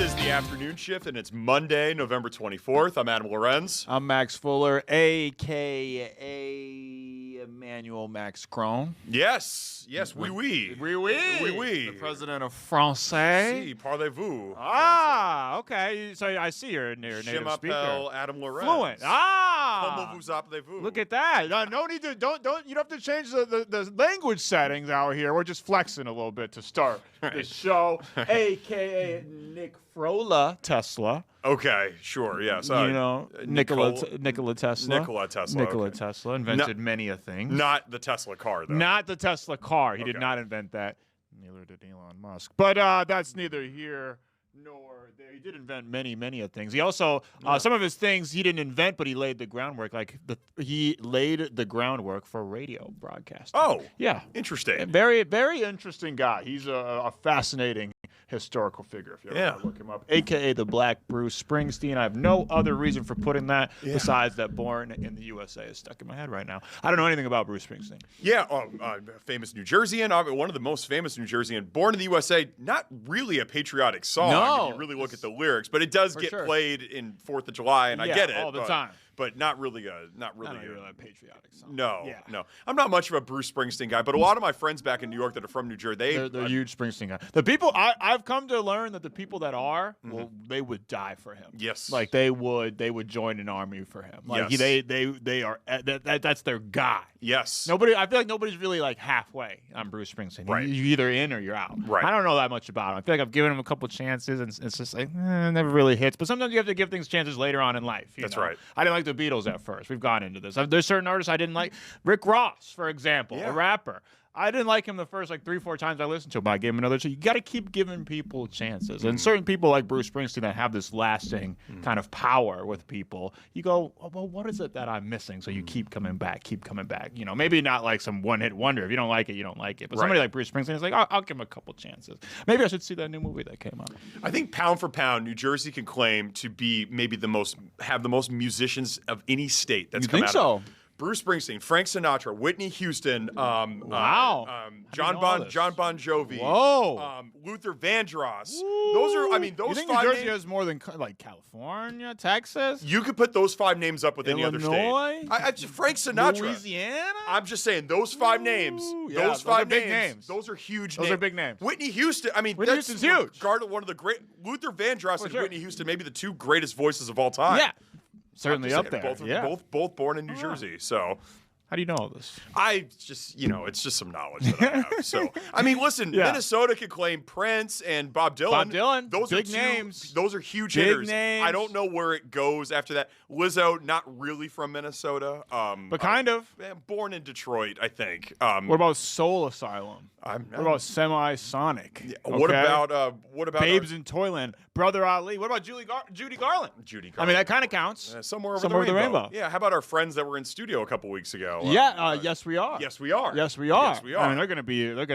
is the afternoon shift, and it's Monday, November 24th. I'm Adam-llorens. I'm Max Fuller, a.k.a. Emmanuel Macron. Yes, oui. Oui. The president of Francais. Si, parlez-vous. Ah, okay. So I see you're near Je native m'appelle speaker. Adam-llorens. Fluent. Ah. Comment vous appelez-vous? Look at that. No need to, don't, you don't have to change the language settings out here. We're just flexing a little bit to start the show. A.k.a. Nick Frola Tesla. Okay, sure, yes. Nikola Tesla. Nikola Tesla. Nikola Okay. Tesla invented many a thing. Not the Tesla car, though. Not the Tesla car. He did Okay. not invent that. Neither did Elon Musk. But that's neither here nor there. He did invent many a things. He also, some of his things he didn't invent, but he laid the groundwork. He laid the groundwork for radio broadcasting. Oh, yeah. Interesting. A very, very interesting guy. He's a fascinating historical figure, if you ever want to look him up. A.K.a. the Black Bruce Springsteen. I have no other reason for putting that besides that Born in the USA is stuck in my head right now. I don't know anything about Bruce Springsteen. Yeah, famous New Jerseyan, one of the most famous New Jerseyan. Born in the USA, not really a patriotic song if you really look at the lyrics, but it does get played in 4th of July, and I get it. all the time. But not really a patriotic song. No. I'm not much of a Bruce Springsteen guy, but a lot of my friends back in New York that are from New Jersey, they're huge Springsteen guys. The people I've come to learn that the people that are, well, they would die for him. Yes. Like they would join an army for him. Like they are that's their guy. Yes. I feel like nobody's really like halfway on Bruce Springsteen. Right. You're either in or you're out. Right. I don't know that much about him. I feel like I've given him a couple chances and it's just like it never really hits. But sometimes you have to give things chances later on in life. That's know? right. I didn't like the Beatles at first. We've gone into this. There's certain artists I didn't like. Rick Ross, for example, a rapper. I didn't like him the first 3-4 times I listened to him, but I gave him another chance. You got to keep giving people chances. And certain people like Bruce Springsteen that have this lasting kind of power with people, you go, well, what is it that I'm missing? So you keep coming back. You know, maybe not like some one-hit wonder. If you don't like it, you don't like it. But somebody like Bruce Springsteen is like, I'll give him a couple chances. Maybe I should see that new movie that came out. I think pound for pound, New Jersey can claim to be maybe have the most musicians of any state that's come out. You think so? Bruce Springsteen, Frank Sinatra, Whitney Houston, John Bon Jovi, Luther Vandross. Those are, those you think 5 New Jersey names, has more than like California, Texas? You could put those 5 names up with any other Illinois? state. Frank Sinatra, Louisiana. I'm just saying those 5 names. Those 5 names. Those are huge. Those are big names. Whitney Houston. Whitney Houston's huge. One of the great Luther Vandross and Whitney Houston, maybe the 2 greatest voices of all time. Yeah. Certainly up there. Both born in New Jersey. So, how do you know all this? It's just some knowledge that I have. So, listen, Minnesota could claim Prince and Bob Dylan. Those big are names. Those are huge big hitters. Names. I don't know where it goes after that. Lizzo, not really from Minnesota. But kind of. Born in Detroit, I think. What about Soul Asylum? What about Semi-Sonic? Yeah, what about Babes in Toyland? Brother Ali? What about Judy Garland? That kind of counts. Somewhere over the rainbow. Yeah, how about our friends that were in studio a couple weeks ago? Yes, we are. Yes, we are. Yes, we are. They're going to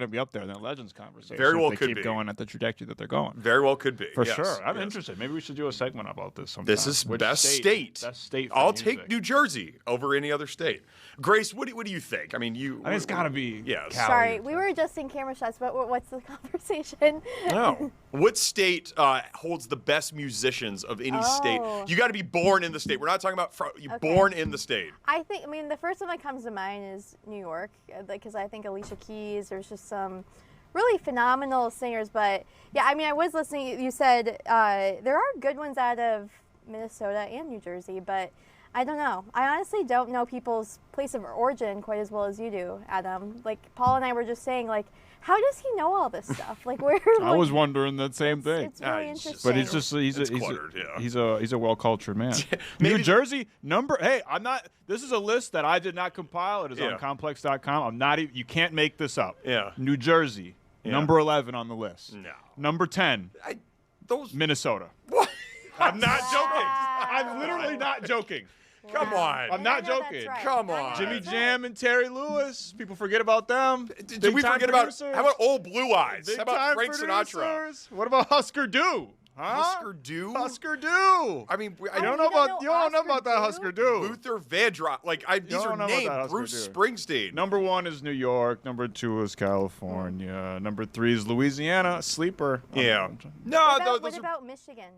be up there in that Legends conversation. Very well if could they keep going at the trajectory that they're going. Very well could be. For sure. I'm interested. Maybe we should do a segment about this sometime. This is best state. Best state. I'll take New Jersey over any other state. Grace, what do you think? I think it's got to be. Yeah. Sorry, we were just in camera shots, but what's the conversation? No. What state holds the best musicians of any state? You got to be born in the state. We're not talking about born in the state. I think, the first one that comes to mind is New York, because I think Alicia Keys, there's just some really phenomenal singers. But yeah, I was listening. You said there are good ones out of Minnesota and New Jersey, but I don't know. I honestly don't know people's place of origin quite as well as you do, Adam. Paul and I were just saying, how does he know all this stuff? Where? I was wondering that same thing. It's really interesting. But he's a well-cultured man. New Jersey number. Hey, I'm not. This is a list that I did not compile. It is on complex.com. I'm not. You can't make this up. Yeah. New Jersey, number 11 on the list. No. Number 10. Minnesota. What? I'm not joking. I'm literally not joking. Come on. I'm not joking. Right. Come on. Jimmy Jam and Terry Lewis. People forget about them. Did we forget about? How about Old Blue Eyes? How about Frank Sinatra? What about Husker Du? Husker Du? Husker Du. I mean, you don't know about that Husker Du. Luther Vandross. These are named Bruce Springsteen. Number 1 is New York. Number 2 is California. Number 3 is Louisiana. Sleeper. Yeah. What about Michigan?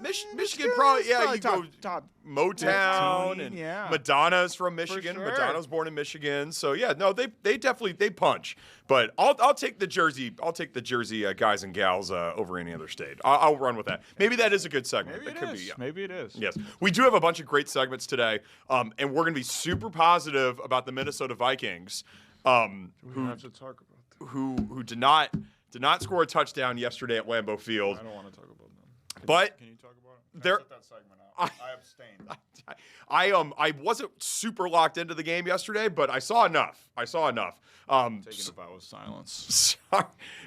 Michigan probably, you go top Motown 15, and Madonna's from Michigan. For sure. Madonna's born in Michigan, so they definitely punch. But I'll take the Jersey guys and gals over any other state. I'll run with that. Maybe that is a good segment. Maybe it is. Yes, we do have a bunch of great segments today, and we're going to be super positive about the Minnesota Vikings, who did not score a touchdown yesterday at Lambeau Field. I don't want to talk about them. But can you talk about it? Set that segment out. I abstained. I wasn't super locked into the game yesterday, but I saw enough. Taking a vow of silence.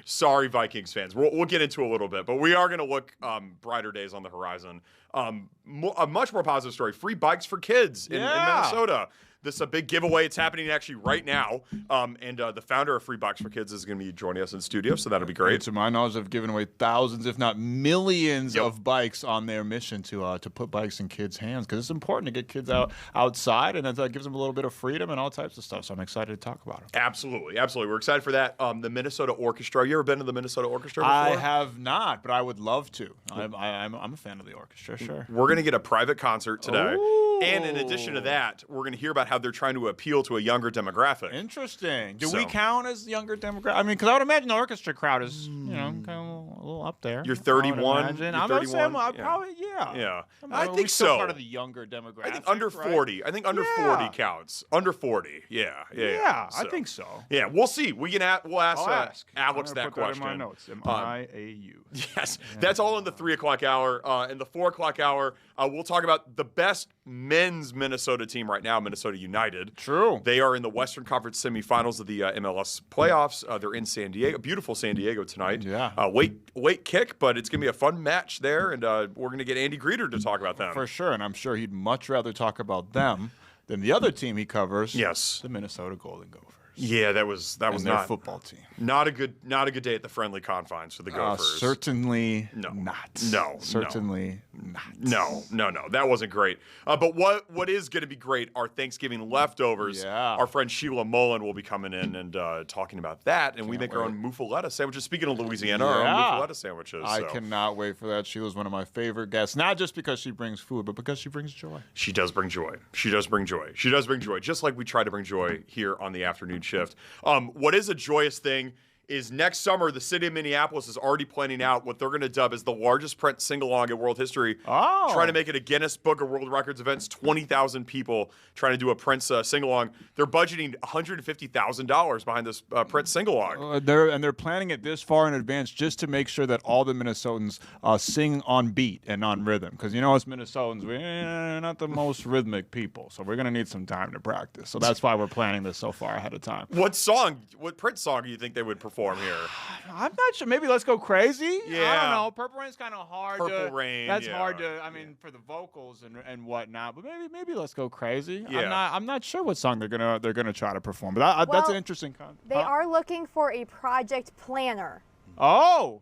Sorry, Vikings fans. We'll get into a little bit, but we are going to look brighter days on the horizon. A much more positive story: free bikes for kids in Minnesota. This is a big giveaway. It's happening actually right now. And the founder of Free Bikes for Kids is going to be joining us in studio, so that'll be great. To my knowledge, they've given away thousands, if not millions, of bikes on their mission to put bikes in kids' hands, because it's important to get kids outside, and that gives them a little bit of freedom and all types of stuff. So I'm excited to talk about it. Absolutely. We're excited for that. The Minnesota Orchestra. You ever been to the Minnesota Orchestra before? I have not, but I would love to. I'm a fan of the orchestra, sure. We're going to get a private concert today. Ooh. And in addition to that, we're going to hear about how they're trying to appeal to a younger demographic. Interesting. Do we count as younger demographic? I mean, because I would imagine the orchestra crowd is, kind of a little up there. You're 31. I'm going to say probably, Yeah. I think so. Part of the younger demographic. I think under 40. I think under 40 counts. Under 40. Yeah. I think so. Yeah, we'll see. We'll ask Alex that question. That in my notes. Am I a you? Yes. That's all in the 3 o'clock hour. In the 4 o'clock hour, we'll talk about the best men's Minnesota team right now, Minnesota United. True. They are in the Western Conference semifinals of the MLS playoffs. They're in San Diego, beautiful San Diego tonight. Yeah. Late kick, but it's going to be a fun match there, and we're going to get Andy Greeter to talk about them. For sure, and I'm sure he'd much rather talk about them than the other team he covers. Yes. The Minnesota Golden Gophers. Yeah, that was their not football team. Not a good day at the friendly confines for the Gophers. Certainly not. No. Certainly not. No. That wasn't great. But what is going to be great are Thanksgiving leftovers. Yeah. Our friend Sheila Mullen will be coming in and talking about that. And we make our own muffuletta sandwiches. Speaking of Louisiana, our own muffuletta sandwiches. I cannot wait for that. Sheila's one of my favorite guests. Not just because she brings food, but because she brings joy. She does bring joy. Just like we try to bring joy here on the afternoon shift. What is a joyous thing is next summer, the city of Minneapolis is already planning out what they're going to dub as the largest Prince sing-along in world history. Oh. Trying to make it a Guinness Book of World Records event. 20,000 people trying to do a Prince sing-along. They're budgeting $150,000 behind this Prince sing-along. They're planning it this far in advance just to make sure that all the Minnesotans sing on beat and on rhythm. Because, us Minnesotans, we're not the most rhythmic people. So we're going to need some time to practice. So that's why we're planning this so far ahead of time. What Prince song do you think they would perform here? I'm not sure. Maybe Let's Go Crazy? Yeah. I don't know. Purple Rain's kind of hard. Purple Rain. That's hard to, for the vocals and whatnot. But maybe Let's Go Crazy. Yeah. I'm not sure what song they're gonna try to perform. But that's an interesting concept. They are looking for a project planner. Oh.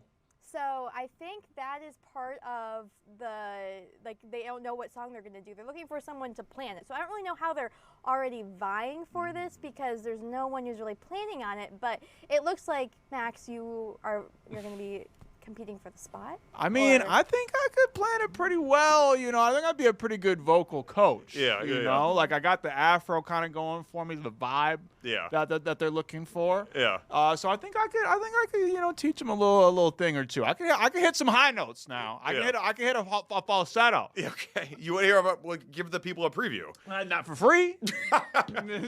So I think that is part of they don't know what song they're going to do. They're looking for someone to plan it. So I don't really know how they're already vying for this because there's no one who's really planning on it. But it looks like, Max, you're going to be competing for the spot? I mean, I think I could plan it pretty well. I think I'd be a pretty good vocal coach. Yeah. Like I got the afro kind of going for me, the vibe that they're looking for. Yeah. So I think I could teach them a little thing or two. I could hit some high notes now. I can hit a falsetto. Okay. You want to hear about? Give the people a preview. Not for free.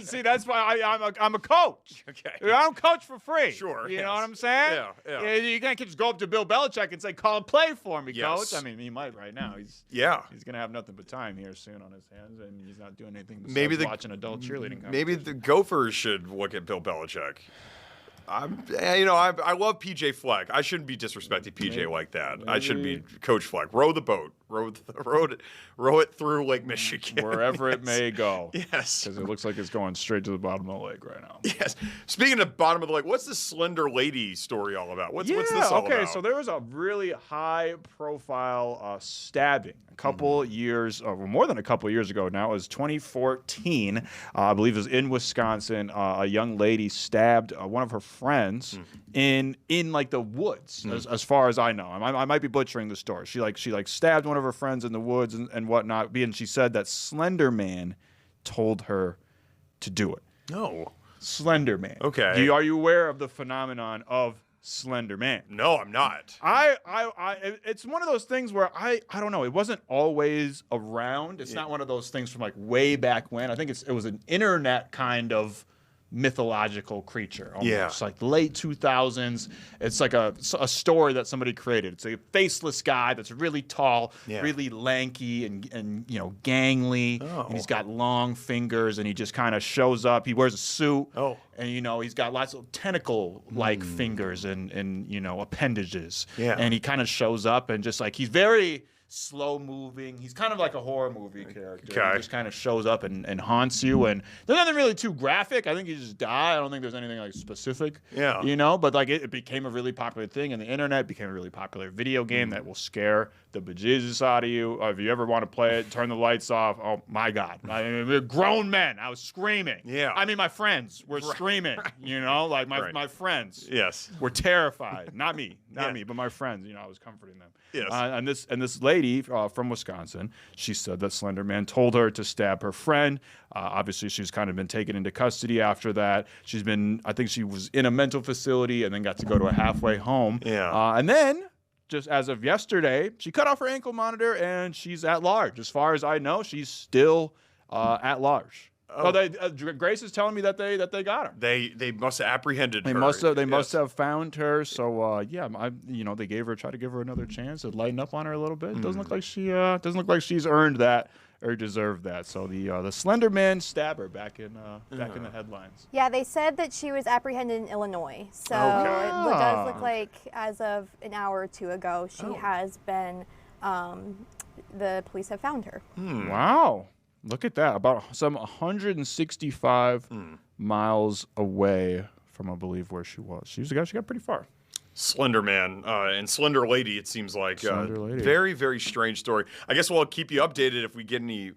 See, that's why I'm a coach. Okay. I don't coach for free. Sure. You know what I'm saying? Yeah. You can't just go up to Bill Belichick and say, "Call and play for me, yes. coach." I mean, he might right now. He's gonna have nothing but time here soon on his hands, and he's not doing anything besides watching adult cheerleading. Maybe the Gophers should look at Bill Belichick. I love PJ Fleck. I shouldn't be disrespecting PJ like that. I shouldn't be Coach Fleck. Row the boat. row it through Lake Michigan. Wherever it may go. Yes. Because it looks like it's going straight to the bottom of the lake right now. Yes. Speaking of bottom of the lake, what's this slender lady story all about? What's this all about? So there was a really high-profile stabbing a couple years, or more than a couple years ago now. It was 2014. I believe it was in Wisconsin. A young lady stabbed one of her friends in like the woods, as far as I know. I might be butchering the story. She stabbed one of her friends in the woods and whatnot. And she said that Slender Man told her to do it. No. Slender Man. Okay. Are you aware of the phenomenon of Slender Man? No, I'm not. It's one of those things where I don't know. It wasn't always around. It's not one of those things from like way back when. I think it was an internet kind of mythological creature, almost like late 2000s. It's like a story that somebody created. It's a faceless guy that's really tall, really lanky, and gangly. And he's got long fingers, and he just kind of shows up. He wears a suit, and he's got lots of tentacle-like fingers and appendages. Yeah. And he kind of shows up and just like he's very slow moving. He's kind of like a horror movie character. He just kind of shows up and haunts you. And there's nothing really too graphic. I think you just die. I don't think there's anything like specific. Yeah. But like it became a really popular thing, and the internet became a really popular video game that will scare the bejesus out of you. If you ever want to play it, turn the lights off. Oh my God. We're grown men. I was screaming. Yeah. I mean, my friends were screaming, like my friends. Yes. Were terrified. Not me, but my friends, I was comforting them. Yes. And this lady from Wisconsin, she said that Slender Man told her to stab her friend. Obviously, she's kind of been taken into custody after that. I think she was in a mental facility and then got to go to a halfway home. Yeah. And then, just as of yesterday, she cut off her ankle monitor and she's at large. As far as I know, she's still at large. Grace is telling me that they got her. They must have apprehended her. They must have found her. So they tried to give her another chance to lighten up on her a little bit. It doesn't look like she's earned that or deserved that. So the Slender Man stabber back in the headlines. Yeah, they said that she was apprehended in Illinois. So it does look like as of an hour or two ago, she has been. The police have found her. Wow. Look at that. About some 165 miles away from, I believe, where she was. She got pretty far. Slender Man and Slender Lady, it seems like. Very, very strange story. I guess we'll keep you updated if we get any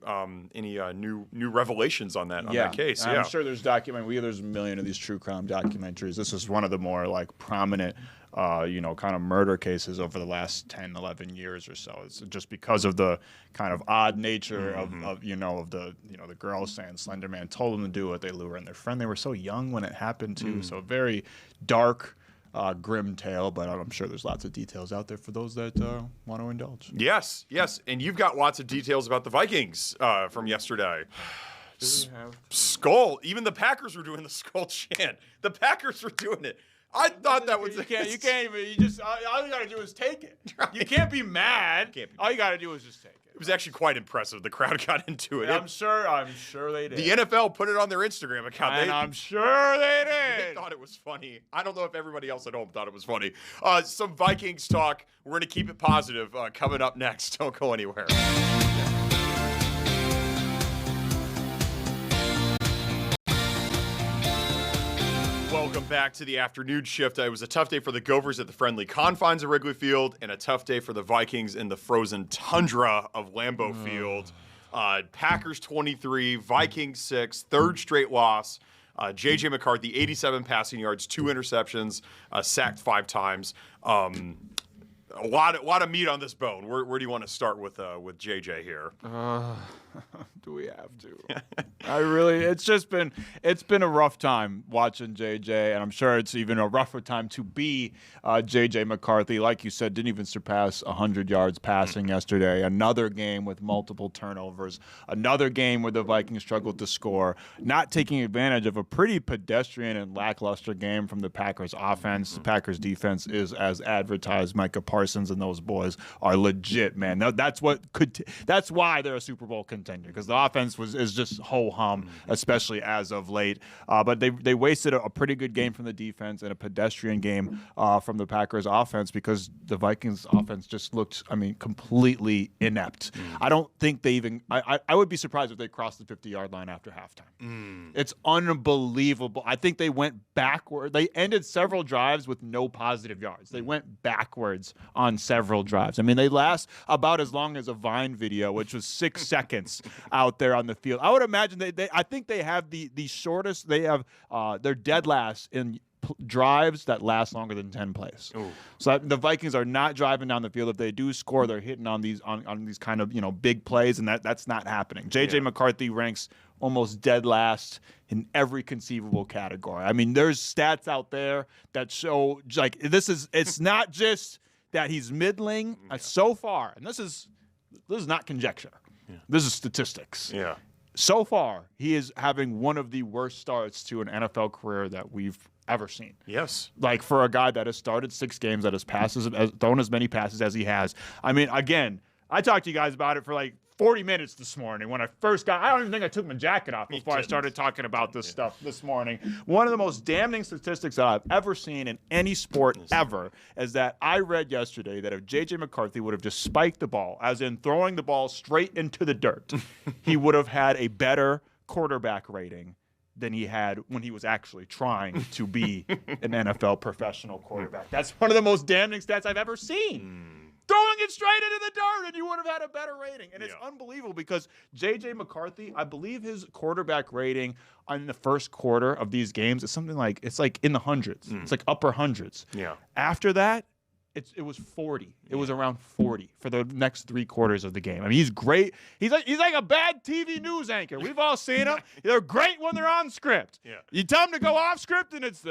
new revelations on that case. I'm sure there's there's a million of these true crime documentaries. This is one of the more like prominent kind of murder cases over the last 10, 11 years or so. It's just because of the kind of odd nature of the girls saying Slender Man told them to do it. They lure in their friend. They were so young when it happened too. So very dark, grim tale, but I'm sure there's lots of details out there for those that want to indulge. Yes. And you've got lots of details about the Vikings from yesterday. Skull. Even the Packers were doing the skull chant. The Packers were doing it. I thought that was. You can't even. You just. All you gotta do is take it. Right. You can't be mad. All you gotta do is just take it. It was actually quite impressive. The crowd got into it. I'm sure they did. The NFL put it on their Instagram account. I'm sure they did. They thought it was funny. I don't know if everybody else at home thought it was funny. Some Vikings talk. We're gonna keep it positive. Coming up next. Don't go anywhere. Welcome back to the afternoon shift. It was a tough day for the Gophers at the friendly confines of Wrigley Field and a tough day for the Vikings in the frozen tundra of Lambeau Field. Packers 23, Vikings 6, third straight loss. J.J. McCarthy, 87 passing yards, 2 interceptions, sacked 5 times. A lot of meat on this bone. Where do you want to start with JJ here? Do we have to? It's been a rough time watching JJ, and I'm sure it's even a rougher time to be JJ McCarthy. Like you said, didn't even surpass 100 yards passing yesterday. Another game with multiple turnovers. Another game where the Vikings struggled to score. Not taking advantage of a pretty pedestrian and lackluster game from the Packers offense. The Packers defense is as advertised. Micah Parsons Parsons and those boys are legit, man. That's why they're a Super Bowl contender, because the offense is just ho-hum, especially as of late. But they wasted a pretty good game from the defense and a pedestrian game from the Packers offense, because the Vikings offense just looked, completely inept. I don't think they even I would be surprised if they crossed the 50-yard line after halftime. It's unbelievable. I think they went backward. They ended several drives with no positive yards. They went backwards on several drives. They last about as long as a Vine video, which was 6 seconds out there on the field. I would imagine I think they have the shortest. They have they're dead last in drives that last longer than 10 plays. Ooh. So the Vikings are not driving down the field. If they do score, they're hitting on these kind of big plays, and that's not happening. J.J. McCarthy ranks almost dead last in every conceivable category. There's stats out there that show it's not just that he's middling so far, and this is not conjecture. Yeah. This is statistics. Yeah. So far, he is having one of the worst starts to an NFL career that we've ever seen. Yes. For a guy that has started 6 games, that has thrown as many passes as he has. Again, I talked to you guys about it for 40 minutes this morning when I first got. I don't even think I took my jacket off before I started talking about this stuff this morning. One of the most damning statistics that I've ever seen in any sport ever is that I read yesterday that if J.J. McCarthy would have just spiked the ball, as in throwing the ball straight into the dirt, he would have had a better quarterback rating than he had when he was actually trying to be an NFL professional quarterback. That's one of the most damning stats I've ever seen. Throwing it straight into the dirt, and you would have had a better rating. And it's unbelievable, because J.J. McCarthy, I believe his quarterback rating in the first quarter of these games is something it's in the hundreds. It's upper hundreds. Yeah. After that, it was 40. It was around 40 for the next 3 quarters of the game. He's great. He's like a bad TV news anchor. We've all seen him. They're great when they're on script. Yeah. You tell them to go off script, and it's to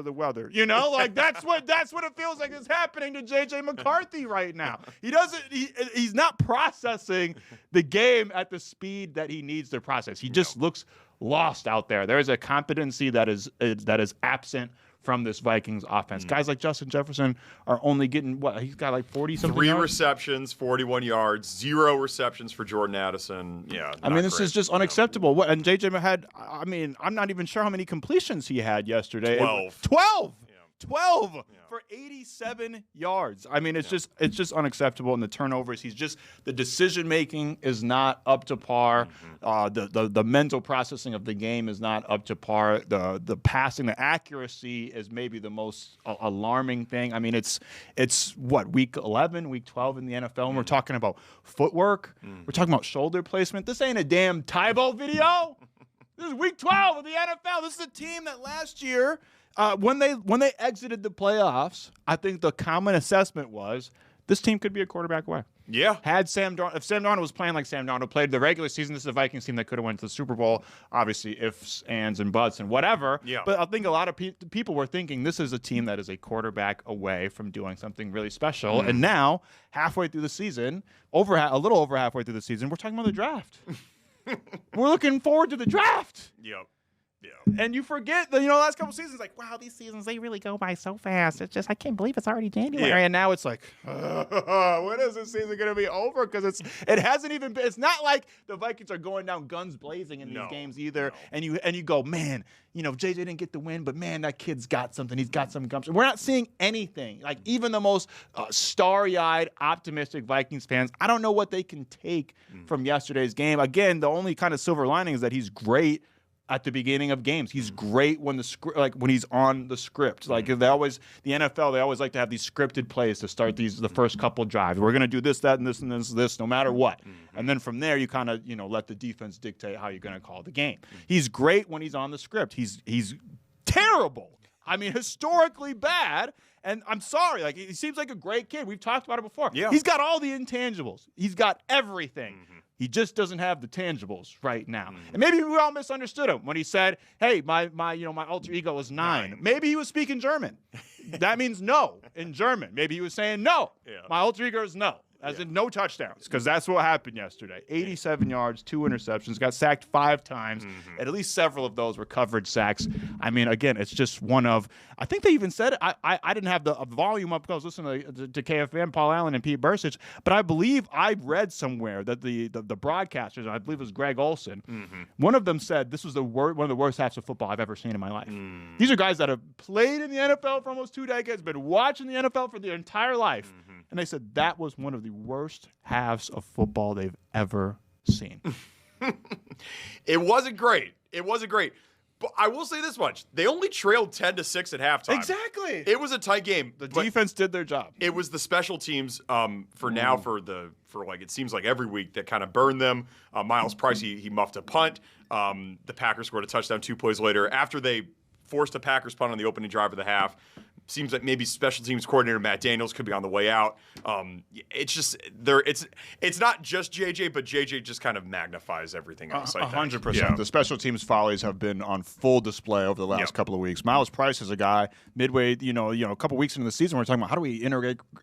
the weather. That's what it feels like is happening to J.J. McCarthy right now. He's not processing the game at the speed that he needs to process. He just looks lost out there. There is a competency that is absent from this Vikings offense. Guys like Justin Jefferson are only getting he's got 40-something 3 receptions, 41 yards, 0 receptions for Jordan Addison. Yeah. This is just unacceptable. And JJ had, I'm not even sure how many completions he had yesterday. 12. 12 for 87 yards. It's just unacceptable. And the turnovers, the decision making is not up to par. The mental processing of the game is not up to par. The passing, the accuracy is maybe the most alarming thing. It's what, week 11, week 12 in the NFL, and we're talking about footwork. We're talking about shoulder placement. This ain't a damn Tybo video. This is week 12 of the NFL. This is a team that last year, when they exited the playoffs, I think the common assessment was this team could be a quarterback away. Yeah. If Sam Darnold was playing like Sam Darnold played the regular season, this is a Vikings team that could have went to the Super Bowl. Obviously, ifs, ands, and buts, and whatever. Yeah. But I think a lot of people were thinking this is a team that is a quarterback away from doing something really special. And now, halfway through the season, a little over halfway through the season, we're talking about the draft. We're looking forward to the draft. Yep. Yeah. And you forget the last couple seasons, wow, these seasons, they really go by so fast. It's just, I can't believe it's already January. Yeah. And now it's when is this season going to be over? Because it hasn't even been. It's not like the Vikings are going down guns blazing in these games either. No. And you go, man, JJ didn't get the win, but man, that kid's got something. He's got some gumption. We're not seeing anything. Even the most starry-eyed, optimistic Vikings fans, I don't know what they can take from yesterday's game. Again, the only kind of silver lining is that he's great at the beginning of games. He's great when when he's on the script. The NFL, they always like to have these scripted plays to start the first couple drives. We're going to do this, that, and this, no matter what. And then from there, you kind of, let the defense dictate how you're going to call the game. He's great when he's on the script. He's terrible. Historically bad. And I'm sorry, he seems like a great kid. We've talked about it before. Yeah. He's got all the intangibles. He's got everything. He just doesn't have the tangibles right now. And maybe we all misunderstood him when he said, hey, my alter ego is 9. Maybe he was speaking German. That means no in German. Maybe he was saying no. Yeah. My alter ego is no. as in no touchdowns, because that's what happened yesterday. 87 yards, 2 interceptions, got sacked 5 times. At least several of those were coverage sacks. I mean, again, it's just one of, I think they even said, I didn't have the volume up because I was listening to KFM, Paul Allen and Pete Bursich, but I believe I read somewhere that the broadcasters, I believe it was Greg Olson, one of them said this was one of the worst halves of football I've ever seen in my life. These are guys that have played in the NFL for almost 2 decades, been watching the NFL for their entire life, and they said that was one of the worst halves of football they've ever seen. It wasn't great. But I will say this much. They only trailed 10-6 at halftime. Exactly. It was a tight game. The defense did their job. It was the special teams for like it seems like every week that kind of burned them. Miles Price, he muffed a punt. The Packers scored a touchdown 2 plays later after they forced a Packers punt on the opening drive of the half. Seems like maybe special teams coordinator Matt Daniels could be on the way out. It's just it's not just JJ, but JJ just kind of magnifies everything else. 100%. Yeah. The special teams follies have been on full display over the last couple of weeks. Miles Price is a guy midway, a couple weeks into the season, we're talking about how do we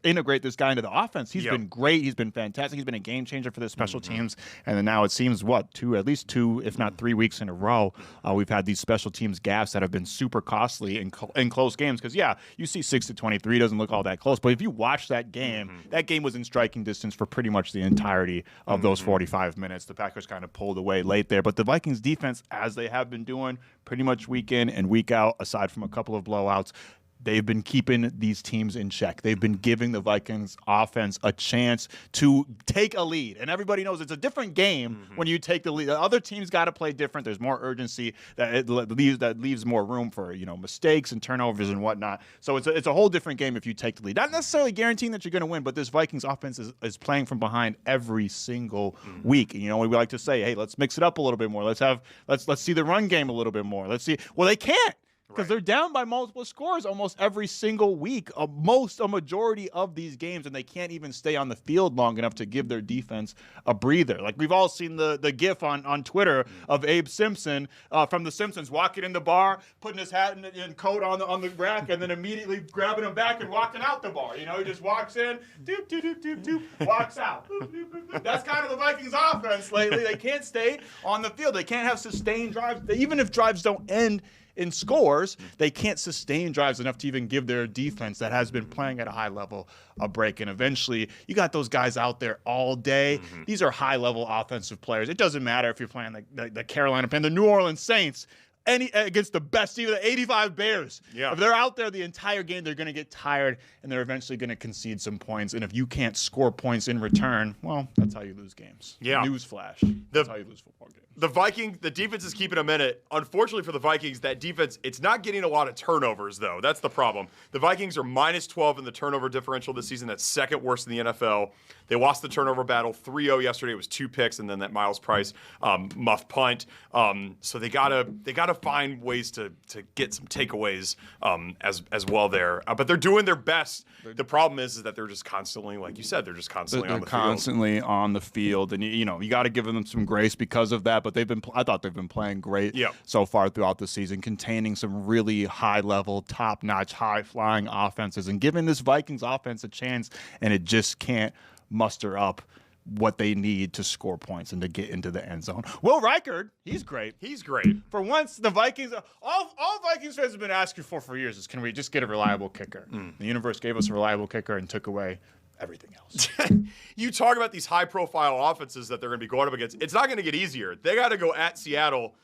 integrate this guy into the offense. He's been great. He's been fantastic. He's been a game changer for the special teams. And then now it seems at least 2, if not 3 weeks in a row, we've had these special teams gaffes that have been super costly in close games. Because you see 6-23 doesn't look all that close, but if you watch that game, that game was in striking distance for pretty much the entirety of those 45 minutes. The Packers kind of pulled away late there, but the Vikings defense, as they have been doing pretty much week in and week out, aside from a couple of blowouts, they've been keeping these teams in check. They've been giving the Vikings offense a chance to take a lead. And everybody knows it's a different game when you take the lead. The other teams got to play different. There's more urgency that leaves more room for, mistakes and turnovers and whatnot. So it's a whole different game if you take the lead. Not necessarily guaranteeing that you're going to win, but this Vikings offense is playing from behind every single week. And, we like to say, hey, let's mix it up a little bit more. Let's see the run game a little bit more. Let's see. Well, they can't. Because they're down by multiple scores almost every single week, a majority of these games, and they can't even stay on the field long enough to give their defense a breather. Like we've all seen the gif on Twitter of Abe Simpson from The Simpsons walking in the bar, putting his hat and coat on the rack, and then immediately grabbing him back and walking out the bar. He just walks in, doop, doop, doop, doop, doop, walks out. Doop, doop, doop, doop. That's kind of the Vikings offense lately. They can't stay on the field. They can't have sustained drives. Even if drives don't end in scores, they can't sustain drives enough to even give their defense that has been playing at a high level a break. And eventually, you got those guys out there all day. These are high-level offensive players. It doesn't matter if you're playing the Carolina Panthers, the New Orleans Saints, against the best team, the 85 Bears. Yeah. If they're out there the entire game, they're going to get tired, and they're eventually going to concede some points. And if you can't score points in return, well, that's how you lose games. Yeah. Newsflash. That's how you lose football games. The defense is keeping them in it. Unfortunately for the Vikings, that defense, it's not getting a lot of turnovers, though. That's the problem. The Vikings are minus 12 in the turnover differential this season. That's second worst in the NFL. They lost the turnover battle 3-0 yesterday. It was 2 picks and then that Miles Price muff punt. So they gotta find ways to get some takeaways as well there. But they're doing their best. The problem is that they're just constantly, like you said, they're constantly on the field. And you got to give them some grace because of that. But I thought they've been playing great so far throughout the season, containing some really high-level, top-notch, high-flying offenses and giving this Vikings offense a chance, and it just can't muster up what they need to score points and to get into the end zone. Will Reichard, he's great. For once, the Vikings, all Vikings fans have been asking for years is, can we just get a reliable kicker? The universe gave us a reliable kicker and took away everything else. You talk about these high-profile offenses that they're going to be going up against. It's not going to get easier. They got to go at Seattle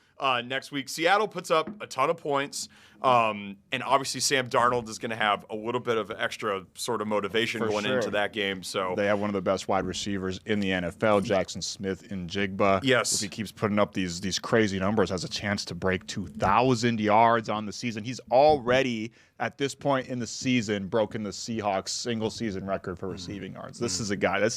next week. Seattle puts up a ton of points, and obviously Sam Darnold is going to have a little bit of extra sort of motivation into that game. So they have one of the best wide receivers in the NFL, Jackson Smith in Jigba. Yes, if he keeps putting up these crazy numbers, has a chance to break 2,000 yards on the season. He's already at this point in the season broken the Seahawks single season record for receiving yards. This is a guy.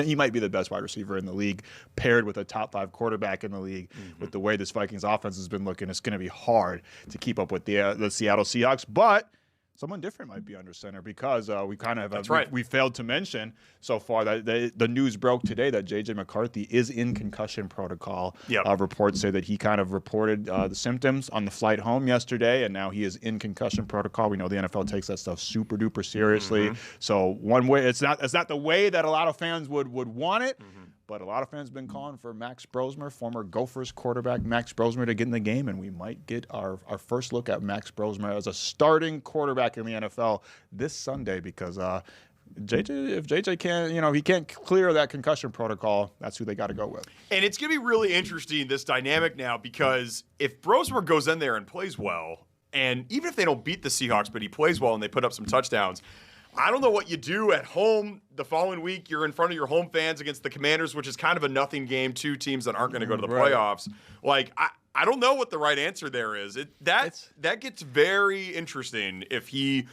He might be the best wide receiver in the league, paired with a top 5 quarterback in the league. With the way this Vikings offense has been looking, it's going to be hard to keep up with the Seattle Seahawks. But someone different might be under center because we kind of That's right. we failed to mention so far that the news broke today that J.J. McCarthy is in concussion protocol. Yep. Reports say that he kind of reported the symptoms on the flight home yesterday, and now he is in concussion protocol. We know the NFL takes that stuff super duper seriously. So one way, it's not the way that a lot of fans would want it. But a lot of fans have been calling for Max Brosmer, former Gophers quarterback Max Brosmer, to get in the game, and we might get our first look at Max Brosmer as a starting quarterback in the NFL this Sunday because if JJ can't, he can't clear that concussion protocol, that's who they got to go with. And it's going to be really interesting, this dynamic now, because if Brosmer goes in there and plays well, and even if they don't beat the Seahawks, but he plays well and they put up some touchdowns, I don't know what you do at home the following week. You're in front of your home fans against the Commanders, which is kind of a nothing game, 2 teams that aren't going to go to the playoffs. Like, I don't know what the right answer there is. That gets very interesting if they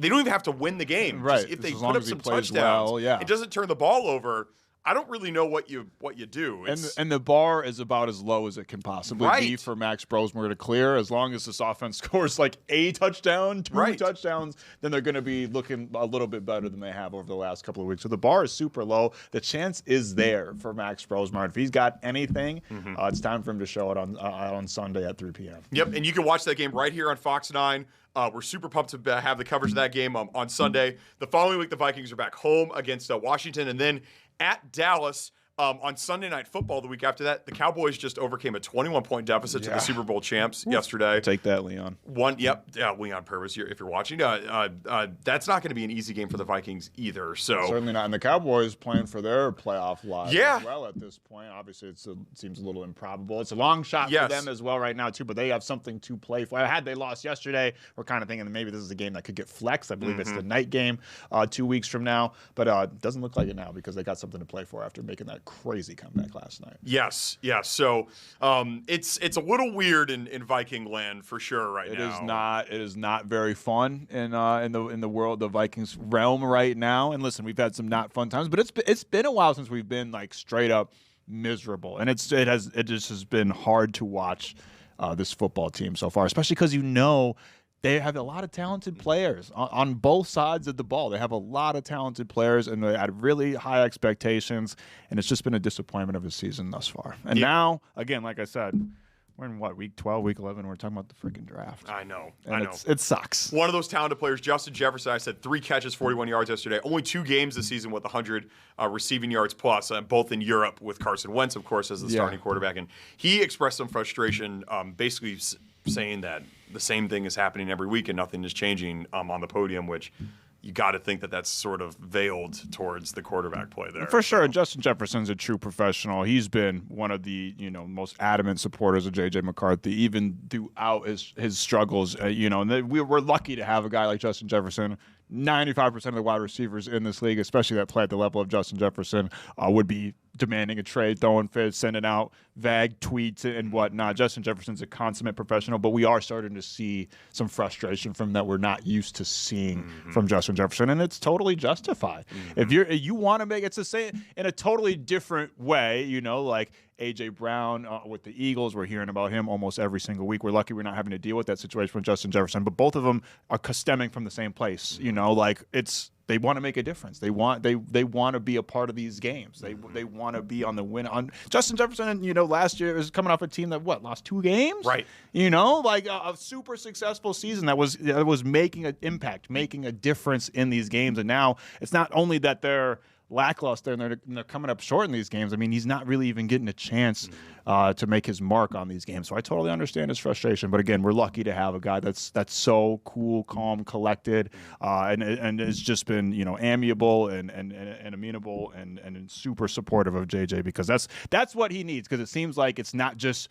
don't even have to win the game. Right. Just if they put up some touchdowns, it doesn't turn the ball over. I don't really know what you do. And the bar is about as low as it can possibly be for Max Brosmer to clear. As long as this offense scores like a touchdown, 2 touchdowns, then they're going to be looking a little bit better than they have over the last couple of weeks. So the bar is super low. The chance is there for Max Brosmer. If he's got anything, it's time for him to show it on Sunday at 3 p.m. Yep, and you can watch that game right here on Fox 9. We're super pumped to have the coverage of that game on Sunday. The following week, the Vikings are back home against Washington, and then at Dallas on Sunday Night Football the week after that. The Cowboys just overcame a 21-point deficit to the Super Bowl champs yesterday. Take that, Leon. Leon Purvis, if you're watching. That's not going to be an easy game for the Vikings either. So certainly not. And the Cowboys playing for their playoff lives as well at this point. Obviously, it seems a little improbable. It's a long shot for them as well right now, too, but they have something to play for. Had they lost yesterday, we're kind of thinking that maybe this is a game that could get flexed. I believe it's the night game 2 weeks from now, but it doesn't look like it now because they got something to play for after making that crazy comeback last night. Yes. So it's a little weird in Viking land for sure right now. It is not very fun in the world, the Vikings realm right now. And listen, we've had some not fun times, but it's been a while since we've been like straight up miserable, and it just has been hard to watch this football team so far, especially because they have a lot of talented players on both sides of the ball. They have a lot of talented players, and they had really high expectations, and it's just been a disappointment of the season thus far. And now, again, like I said, we're in week 12, week 11, we're talking about the freaking draft. I know. It sucks. One of those talented players, Justin Jefferson, I said 3 catches, 41 yards yesterday. Only 2 games this season with 100 receiving yards plus, both in Europe with Carson Wentz, of course, as the starting quarterback. And he expressed some frustration, basically saying that the same thing is happening every week and nothing is changing on the podium, which you got to think that that's sort of veiled towards the quarterback play there. For sure. Justin Jefferson's a true professional. He's been one of the most adamant supporters of J.J. McCarthy, even throughout his struggles. And we're lucky to have a guy like Justin Jefferson. 95% of the wide receivers in this league, especially that play at the level of Justin Jefferson, would be demanding a trade, throwing fits, sending out vague tweets and whatnot. Justin Jefferson's a consummate professional, but we are starting to see some frustration from that we're not used to seeing from Justin Jefferson, and it's totally justified. If you want to make it's the same in a totally different way, like A.J. Brown with the Eagles. We're hearing about him almost every single week. We're lucky we're not having to deal with that situation with Justin Jefferson, but both of them are stemming from the same place. They want to make a difference. They want to be a part of these games. They want to be on the win. On Justin Jefferson, last year was coming off a team that lost 2 games, right? A super successful season that was making an impact, making a difference in these games. And now it's not only that they're lackluster and they're coming up short in these games. I mean, he's not really even getting a chance to make his mark on these games. So I totally understand his frustration. But again, we're lucky to have a guy that's so cool, calm, collected, and has just been amiable and amenable and super supportive of JJ, because that's what he needs. Because it seems like it's not just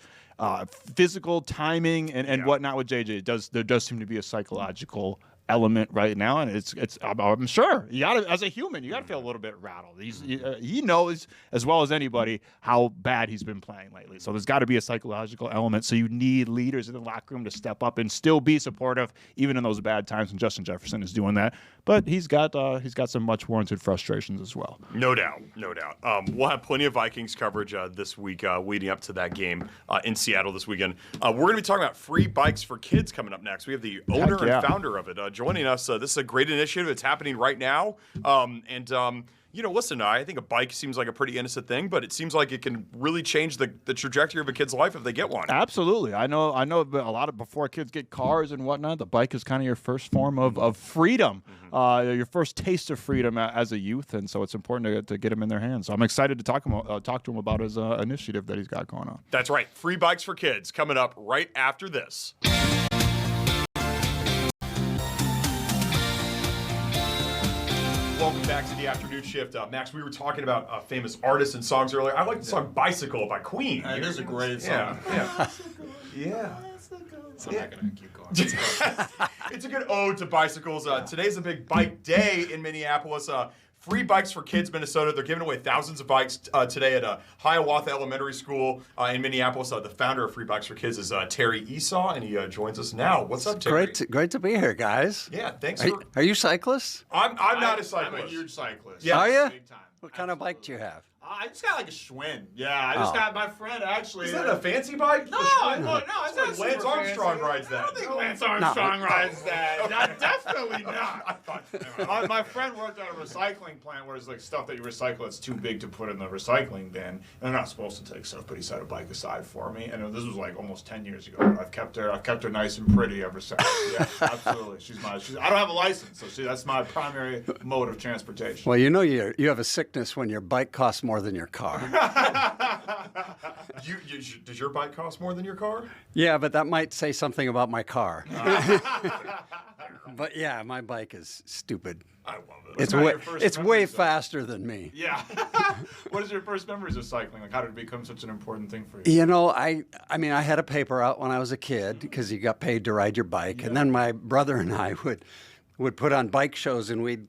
physical timing and whatnot with JJ. There does seem to be a psychological element right now, and it's I'm sure you gotta, as a human, you gotta feel a little bit rattled. He knows as well as anybody how bad he's been playing lately, so there's got to be a psychological element. So you need leaders in the locker room to step up and still be supportive even in those bad times, and Justin Jefferson is doing that. But he's got some much warranted frustrations as well. No doubt. We'll have plenty of Vikings coverage this week leading up to that game in Seattle this weekend. We're going to be talking about free bikes for kids coming up next. We have the owner and founder of it, joining us. This is a great initiative. It's happening right now. Listen, I think a bike seems like a pretty innocent thing, but it seems like it can really change the trajectory of a kid's life if they get one. Absolutely. I know a lot of before kids get cars and whatnot, the bike is kind of your first form of freedom, your first taste of freedom as a youth, and so it's important to get them in their hands. So I'm excited to talk to him about his initiative that he's got going on. That's right. Free bikes for kids coming up right after this. Welcome back to the afternoon shift. Max, we were talking about famous artists and songs earlier. I like the song Bicycle by Queen. It is a great song. Yeah. So I'm not going to keep going. It's a good ode to bicycles. Today's a big bike day in Minneapolis. Free Bikes for Kids, Minnesota. They're giving away thousands of bikes today at Hiawatha Elementary School in Minneapolis. The founder of Free Bikes for Kids is Terry Esau, and he joins us now. What's up, Terry? Great to be here, guys. Yeah, thanks. Are you cyclists? I'm not a cyclist. I'm a huge cyclist. Yeah. Are you? Big time. What kind of bike do you have? I just got like a Schwinn. Yeah, I just got my friend actually. Is that a fancy bike? No, it's not Lance super Armstrong fancy. rides that. I don't think Lance Armstrong rides that. Definitely not. My friend worked at a recycling plant where it's like stuff that you recycle that's too big to put in the recycling bin. And they're not supposed to take stuff, but he set a bike aside for me. And this was like almost 10 years ago. I've kept her nice and pretty ever since. Yeah, absolutely. I don't have a license, so that's my primary mode of transportation. Well, you have a sickness when your bike costs more than your car. Does your bike cost more than your car? Yeah, but that might say something about my car. But yeah, my bike is stupupid. I love it. It's way faster than me. Yeah. What is your first memories of cycling? Like, how did it become such an important thing for you? You know, I had a paper out when I was a kid because you got paid to ride your bike, and then my brother and I would put on bike shows, and we'd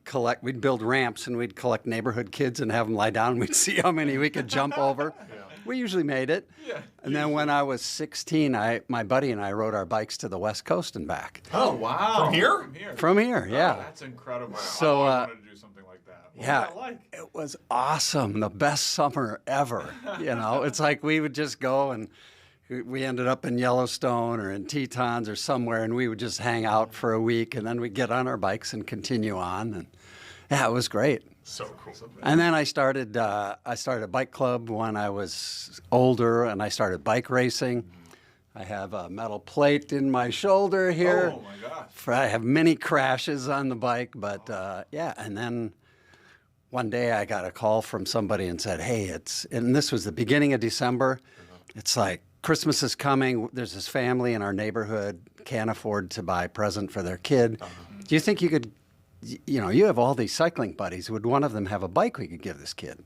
build ramps, and we'd collect neighborhood kids and have them lie down, and we'd see how many we could jump over. Yeah. We usually made it. Yeah. And then when I was 16, my buddy and I rode our bikes to the West Coast and back. Oh, wow. From here? From here, yeah. Oh, that's incredible. So, I wanted to do something like that. What was that like? It was awesome. The best summer ever. It's like we would just go and we ended up in Yellowstone or in Tetons or somewhere, and we would just hang out for a week, and then we'd get on our bikes and continue on. And yeah, it was great. So cool. And then I started a bike club when I was older, and I started bike racing. I have a metal plate in my shoulder here. Oh, my gosh. I have many crashes on the bike, but yeah. And then one day I got a call from somebody and said, hey, and this was the beginning of December. It's like, Christmas is coming. There's this family in our neighborhood, can't afford to buy a present for their kid. Do you think you could, you have all these cycling buddies. Would one of them have a bike we could give this kid?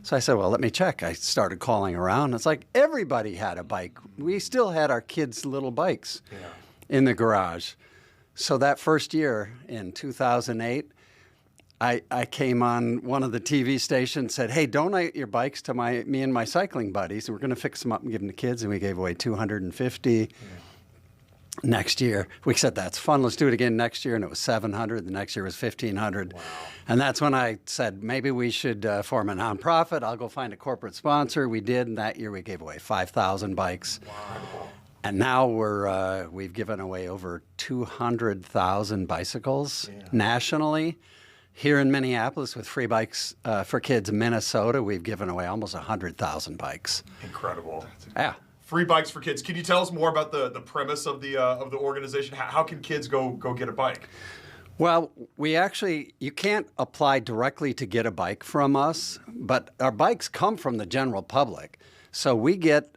So I said, well, let me check. I started calling around. It's like everybody had a bike. We still had our kids' little bikes in the garage. So that first year in 2008, I came on one of the TV stations, said, hey, donate your bikes to me and my cycling buddies. We're going to fix them up and give them to kids. And we gave away 250. Next year, we said, that's fun. Let's do it again next year. And it was 700. The next year was 1,500. Wow. And that's when I said, maybe we should form a nonprofit. I'll go find a corporate sponsor. We did. And that year we gave away 5,000 bikes. Wow. And now we've given away over 200,000 bicycles nationally. Here in Minneapolis with Free Bikes for Kids in Minnesota, we've given away almost 100,000 bikes. Incredible. Yeah. Free Bikes for Kids. Can you tell us more about the premise of the organization? How can kids go get a bike? Well, you can't apply directly to get a bike from us, but our bikes come from the general public. So we get,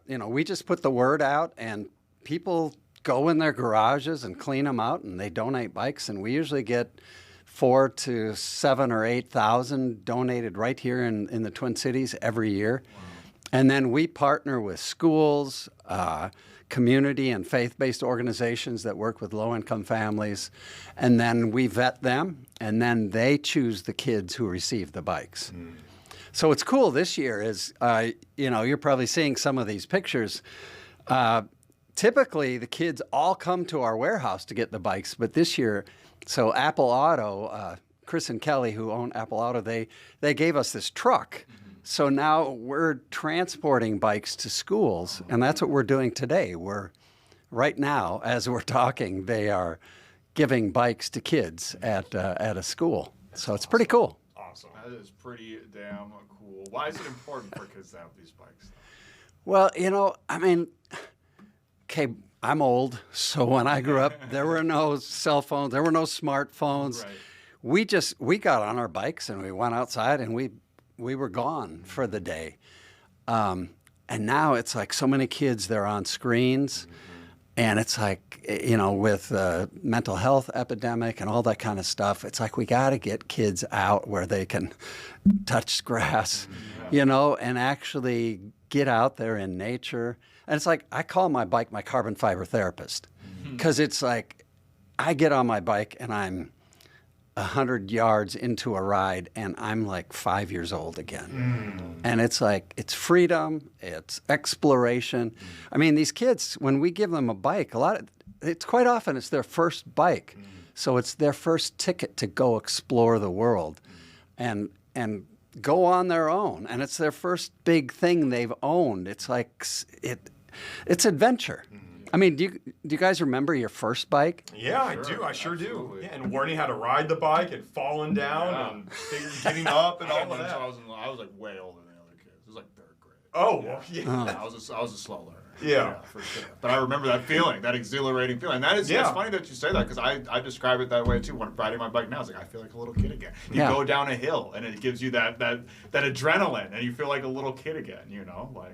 we just put the word out, and people go in their garages and clean them out, and they donate bikes, and we usually get 4,000 to 7,000 or 8,000 donated right here in the Twin Cities every year. Wow. And then we partner with schools, community and faith-based organizations that work with low-income families, and then we vet them, and then they choose the kids who receive the bikes. So what's cool this year is, you're probably seeing some of these pictures. Typically, the kids all come to our warehouse to get the bikes, but this year, so Apple Auto, Chris and Kelly, who own Apple Auto, they gave us this truck. So now we're transporting bikes to schools, and that's what we're doing today. Right now, as we're talking, they are giving bikes to kids at a school. So it's pretty cool. Awesome. That is pretty damn cool. Why is it important for kids to have these bikes? Well, I mean, okay, I'm old, so when I grew up, there were no cell phones, there were no smartphones. Right. We got on our bikes and we went outside and we were gone for the day. And now it's like so many kids, they're on screens. And it's like, with mental health epidemic and all that kind of stuff, it's like we got to get kids out where they can touch grass, and actually get out there in nature. And it's like, I call my bike my carbon fiber therapist, because it's like I get on my bike and I'm 100 yards into a ride and I'm like 5 years old again. And it's like, it's freedom, it's exploration. I mean, these kids, when we give them a bike, it's quite often it's their first bike. So it's their first ticket to go explore the world and go on their own. And it's their first big thing they've owned. It's like, it's adventure. I mean, do you guys remember your first bike? Yeah, I do. I sure do. Yeah, and learning how to ride the bike and falling down and getting up and all of that. I was like way older than the other kids. It was like third grade. Oh, yeah. I was a slow learner. Yeah, for sure. But I remember that feeling, that exhilarating feeling. It's funny that you say that, because I describe it that way too. When riding my bike now, it's like I feel like a little kid again. You go down a hill and it gives you that adrenaline, and you feel like a little kid again.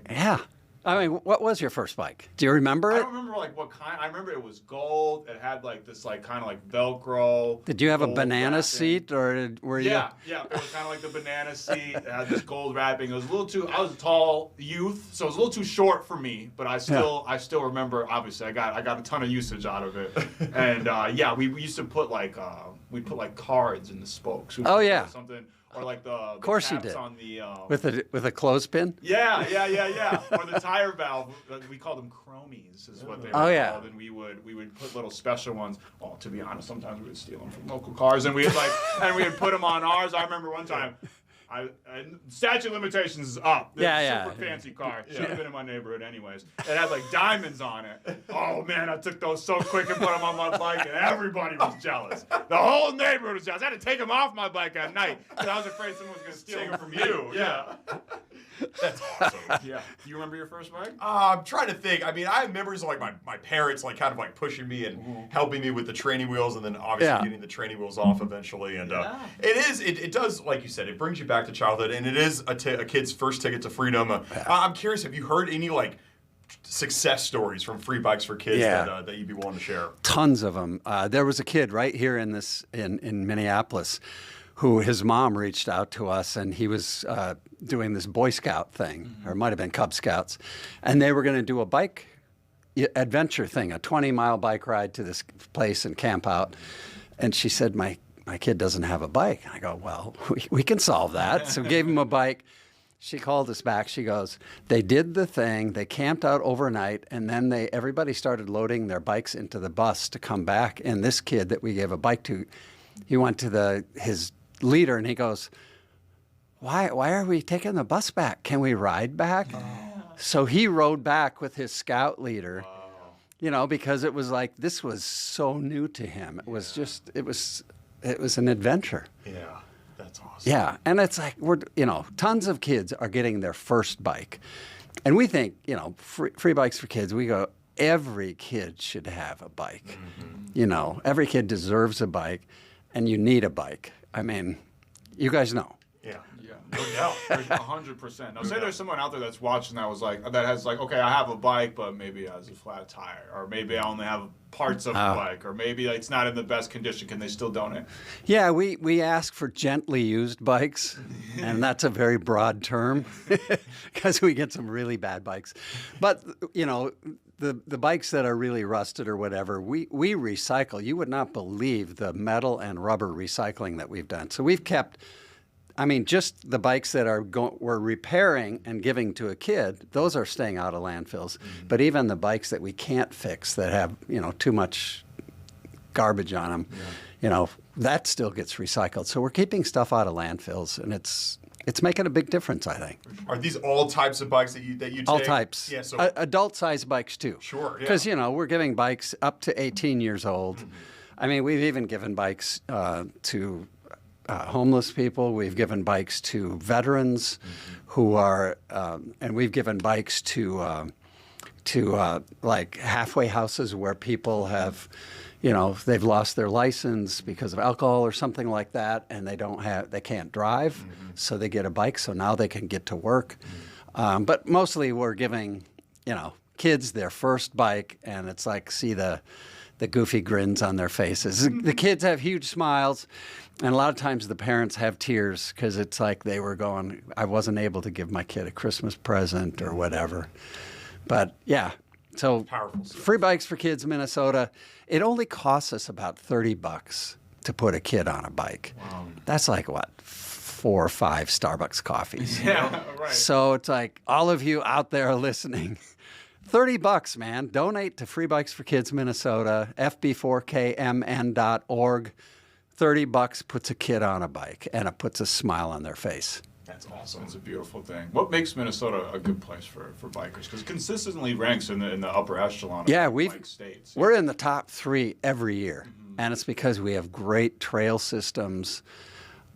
Yeah. I mean, what was your first bike? Do you remember it? I don't remember what kind. I remember it was gold. It had this kind of Velcro. Did you have a banana seat, or were you? Yeah. It was kind of like the banana seat. It had this gold wrapping. It was a little too. I was a tall youth, so it was a little too short for me. But I still remember. Obviously, I got a ton of usage out of it. And we used to put we'd put cards in the spokes. Something. Or the course caps you did. On the with a clothespin. Yeah. Or the tire valve. We called them chromies, is what they were called. And we would put little special ones. Well, to be honest, sometimes we would steal them from local cars, and we'd put them on ours. I remember one time. Statute of limitations is up. Super fancy car. Should have been in my neighborhood anyways. It had diamonds on it. Oh man, I took those so quick and put them on my bike, and everybody was jealous. The whole neighborhood was jealous. I had to take them off my bike at night because I was afraid someone was going to steal them from you. Yeah. That's awesome. Yeah. Do you remember your first bike? I'm trying to think. I mean, I have memories of my parents kind of pushing me and helping me with the training wheels, and then obviously getting the training wheels off eventually. And it does, like you said, it brings you back to childhood, and it is a kid's first ticket to freedom. I'm curious, have you heard any success stories from free bikes for kids that you'd be willing to share? Tons of them. There was a kid right here in Minneapolis who his mom reached out to us, and he was doing this Boy Scout thing, or it might have been Cub Scouts, and they were going to do a bike adventure thing, a 20-mile bike ride to this place and camp out. And she said, my kid doesn't have a bike. And I go, well, we can solve that. So gave him a bike. She called us back. She goes, they did the thing. They camped out overnight, and then everybody started loading their bikes into the bus to come back. And this kid that we gave a bike to, he went to his leader, and he goes, why are we taking the bus back? Can we ride back? So he rode back with his scout leader, because it was this was so new to him. It was just, it was an adventure. Yeah, that's awesome. Yeah, and it's tons of kids are getting their first bike. And we think, free bikes for kids, we go, every kid should have a bike. Every kid deserves a bike, and you need a bike. I mean, you guys know. Yeah. No doubt. 100%. Now, say there's someone out there that's watching that has okay, I have a bike, but maybe it has a flat tire, or maybe I only have parts of a bike, or maybe it's not in the best condition. Can they still donate? Yeah, we ask for gently used bikes, and that's a very broad term because we get some really bad bikes. But, the bikes that are really rusted or whatever, we recycle. You would not believe the metal and rubber recycling that we've done. So we've kept, just the bikes that we're repairing and giving to a kid, those are staying out of landfills. But even the bikes that we can't fix that have, too much garbage on them, that still gets recycled. So we're keeping stuff out of landfills, and it's making a big difference, I think. Are these all types of bikes that you take? All types. Yeah, so adult-sized bikes, too. Sure, yeah. Because, we're giving bikes up to 18 years old. I mean, we've even given bikes to homeless people. We've given bikes to veterans who are, and we've given bikes to like halfway houses where people have, they've lost their license because of alcohol or something like that, and they can't drive, so they get a bike, so now they can get to work. But mostly we're giving, kids their first bike, and it's like, see the goofy grins on their faces. The kids have huge smiles, and a lot of times the parents have tears because it's like they were going, I wasn't able to give my kid a Christmas present or whatever. But yeah, so free bikes for kids in Minnesota. It only costs us about $30 to put a kid on a bike. Wow. That's like what, 4 or 5 Starbucks coffees. Yeah, right. So it's like all of you out there listening, $30, man. Donate to Free Bikes for Kids Minnesota, fb4kmn.org. $30 puts a kid on a bike, and it puts a smile on their face. That's awesome. It's a beautiful thing. What makes Minnesota a good place for bikers? Because it consistently ranks in the upper echelon of bike states. We're in the top 3 every year, and it's because we have great trail systems.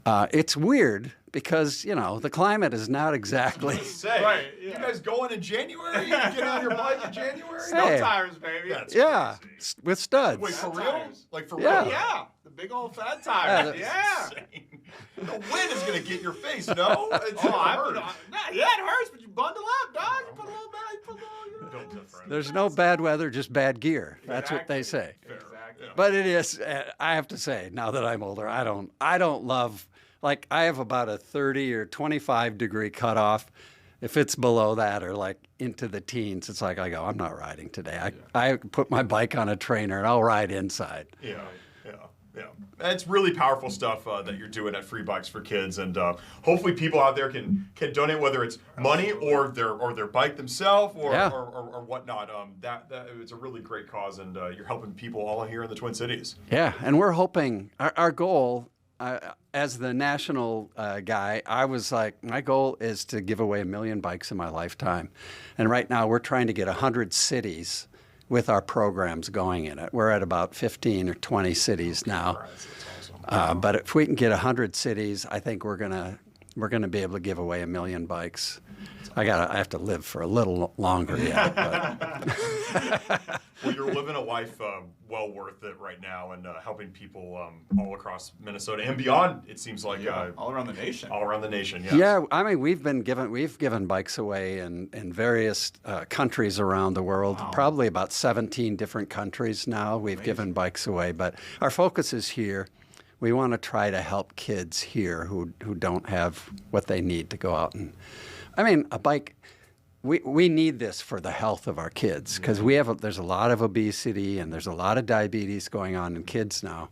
It's weird because, the climate is not exactly... Right. Yeah. You guys going in January? You can get on your bike in January? No tires, baby. That's crazy. With studs. Wait, for real? Tires. Like, for real? Yeah. The big old fat tires. Yeah. The wind is going to get your face, no? It hurts, but you bundle up, dog. You put a little There's no bad weather, just bad gear. That's what they say. Exactly. But it is, I have to say, now that I'm older, I don't love, like, I have about a 30 or 25 degree cutoff. If it's below that or like into the teens, it's like I go, I'm not riding today. I put my bike on a trainer and I'll ride inside. Yeah. It's really powerful stuff that you're doing at Free Bikes for Kids, and hopefully people out there can donate, whether it's money or their bike themselves or whatnot. That it's a really great cause, and you're helping people all here in the Twin Cities. Yeah, and we're hoping our goal. As the national guy, I was like, my goal is to give away 1 million bikes in my lifetime. And right now we're trying to get 100 cities with our programs going in it. We're at about 15 or 20 cities now. But if we can get 100 cities, I think we're gonna be able to give away 1 million bikes. I have to live for a little longer yet. But. Well, you're living a life well worth it right now, and helping people all across Minnesota and beyond. It seems like all around the nation. All around the nation. Yes. Yeah, I mean we've given bikes away in various countries around the world. Wow. Probably about 17 different countries now. We've given bikes away, but our focus is here. We want to try to help kids here who don't have what they need to go out and. I mean, a bike. We need this for the health of our kids because there's a lot of obesity and there's a lot of diabetes going on in kids now.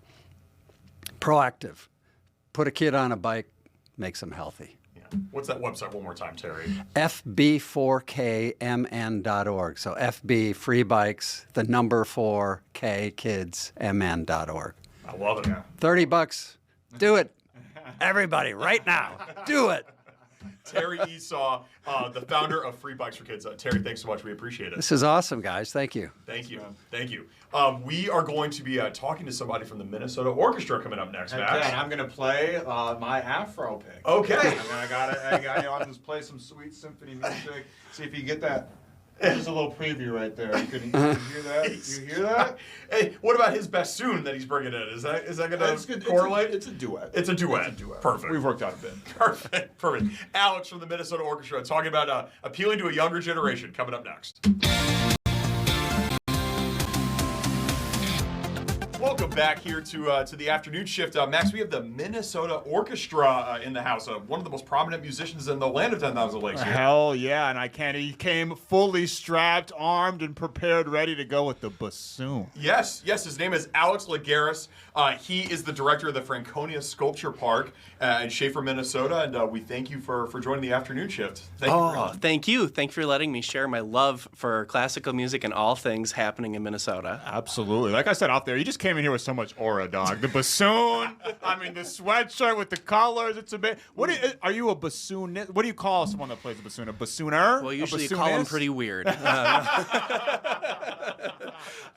Proactive. Put a kid on a bike, makes them healthy. Yeah. What's that website one more time, Terry? fb4kmn.org. So FB, free bikes, the number 4K, kids, mn.org. I love it. $30. Do it. Everybody, right now. Do it. Terry Esau, the founder of Free Bikes for Kids. Terry, thanks so much. We appreciate it. This is awesome, guys. Thank you. Thank you. We are going to be talking to somebody from the Minnesota Orchestra coming up next, Max. And I'm going to play my Afro pick. Okay. I got you on to play some sweet symphony music. See if you get that. There's a little preview right there. You hear that? You hear that? Hey, what about his bassoon that he's bringing in? Is that going to correlate? It's a duet. It's a duet. Perfect. We've worked out a bit. Perfect. Alex from the Minnesota Orchestra talking about appealing to a younger generation coming up next. Welcome back here to the afternoon shift. Max, we have the Minnesota Orchestra in the house. One of the most prominent musicians in the land of 10,000 Lakes here. Hell yeah, and he came fully strapped, armed, and prepared, ready to go with the bassoon. Yes, his name is Alex Legaris. He is the director of the Franconia Sculpture Park in Schaefer, Minnesota, and we thank you for joining the afternoon shift. Thank you. Thank you for letting me share my love for classical music and all things happening in Minnesota. Absolutely. Like I said out there, you just came came in here with so much aura, dog. The bassoon, I mean, the sweatshirt with the colors. It's a bit. Are you a bassoonist? What do you call someone that plays a bassoon? A bassooner? Well, usually you call them pretty weird.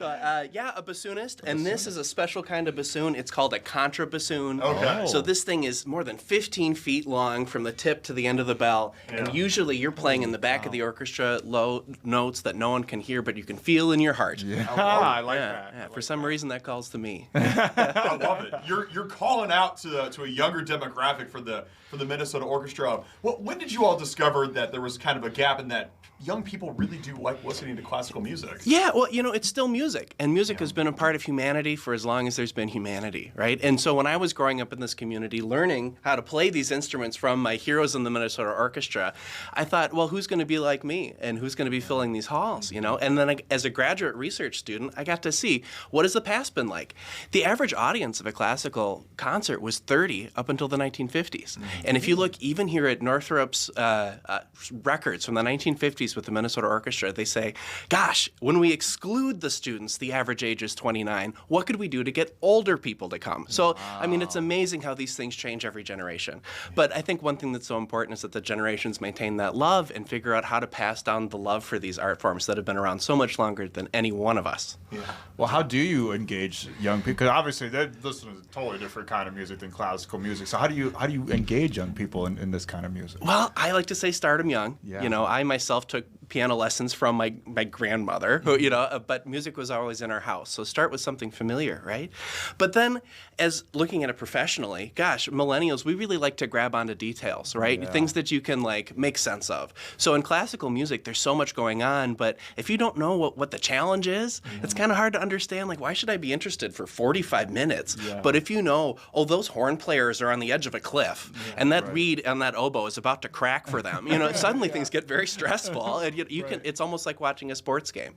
Yeah, a bassoonist. And this is a special kind of bassoon. It's called a contrabassoon. Okay. So this thing is more than 15 feet long from the tip to the end of the bell. Yeah. And usually you're playing in the back of the orchestra low notes that no one can hear, but you can feel in your heart. Yeah, I like that. Yeah. For some reason, that calls to me. I love it. You're calling out to a younger demographic for the Minnesota Orchestra. Well, when did you all discover that there was kind of a gap in that young people really do like listening to classical music? Yeah, well, it's still music, and music has been a part of humanity for as long as there's been humanity, right? And so when I was growing up in this community, learning how to play these instruments from my heroes in the Minnesota Orchestra, I thought, well, who's going to be like me, and who's going to be filling these halls, And then as a graduate research student, I got to see, what has the past been like? The average audience of a classical concert was 30 up until the 1950s. And if you look even here at Northrop's records from the 1950s with the Minnesota Orchestra, they say, gosh, when we exclude the students, the average age is 29. What could we do to get older people to come? So, I mean, it's amazing how these things change every generation. But I think one thing that's so important is that the generations maintain that love and figure out how to pass down the love for these art forms that have been around so much longer than any one of us. Yeah. Well, how do you engage young people? Because obviously they listen to a totally different kind of music than classical music. So how do you engage young people in this kind of music? Well, I like to say start them young. Yeah. I myself took piano lessons from my grandmother, who, but music was always in our house. So start with something familiar, right? But then as looking at it professionally, gosh, millennials, we really like to grab onto details, right? Yeah. Things that you can make sense of. So in classical music, there's so much going on, but if you don't know what the challenge is, it's kind of hard to understand, why should I be interested for 45 minutes? Yeah. But if you know, those horn players are on the edge of a cliff, and that reed on that oboe is about to crack for them, suddenly things get very stressful, and you can. It's almost like watching a sports game.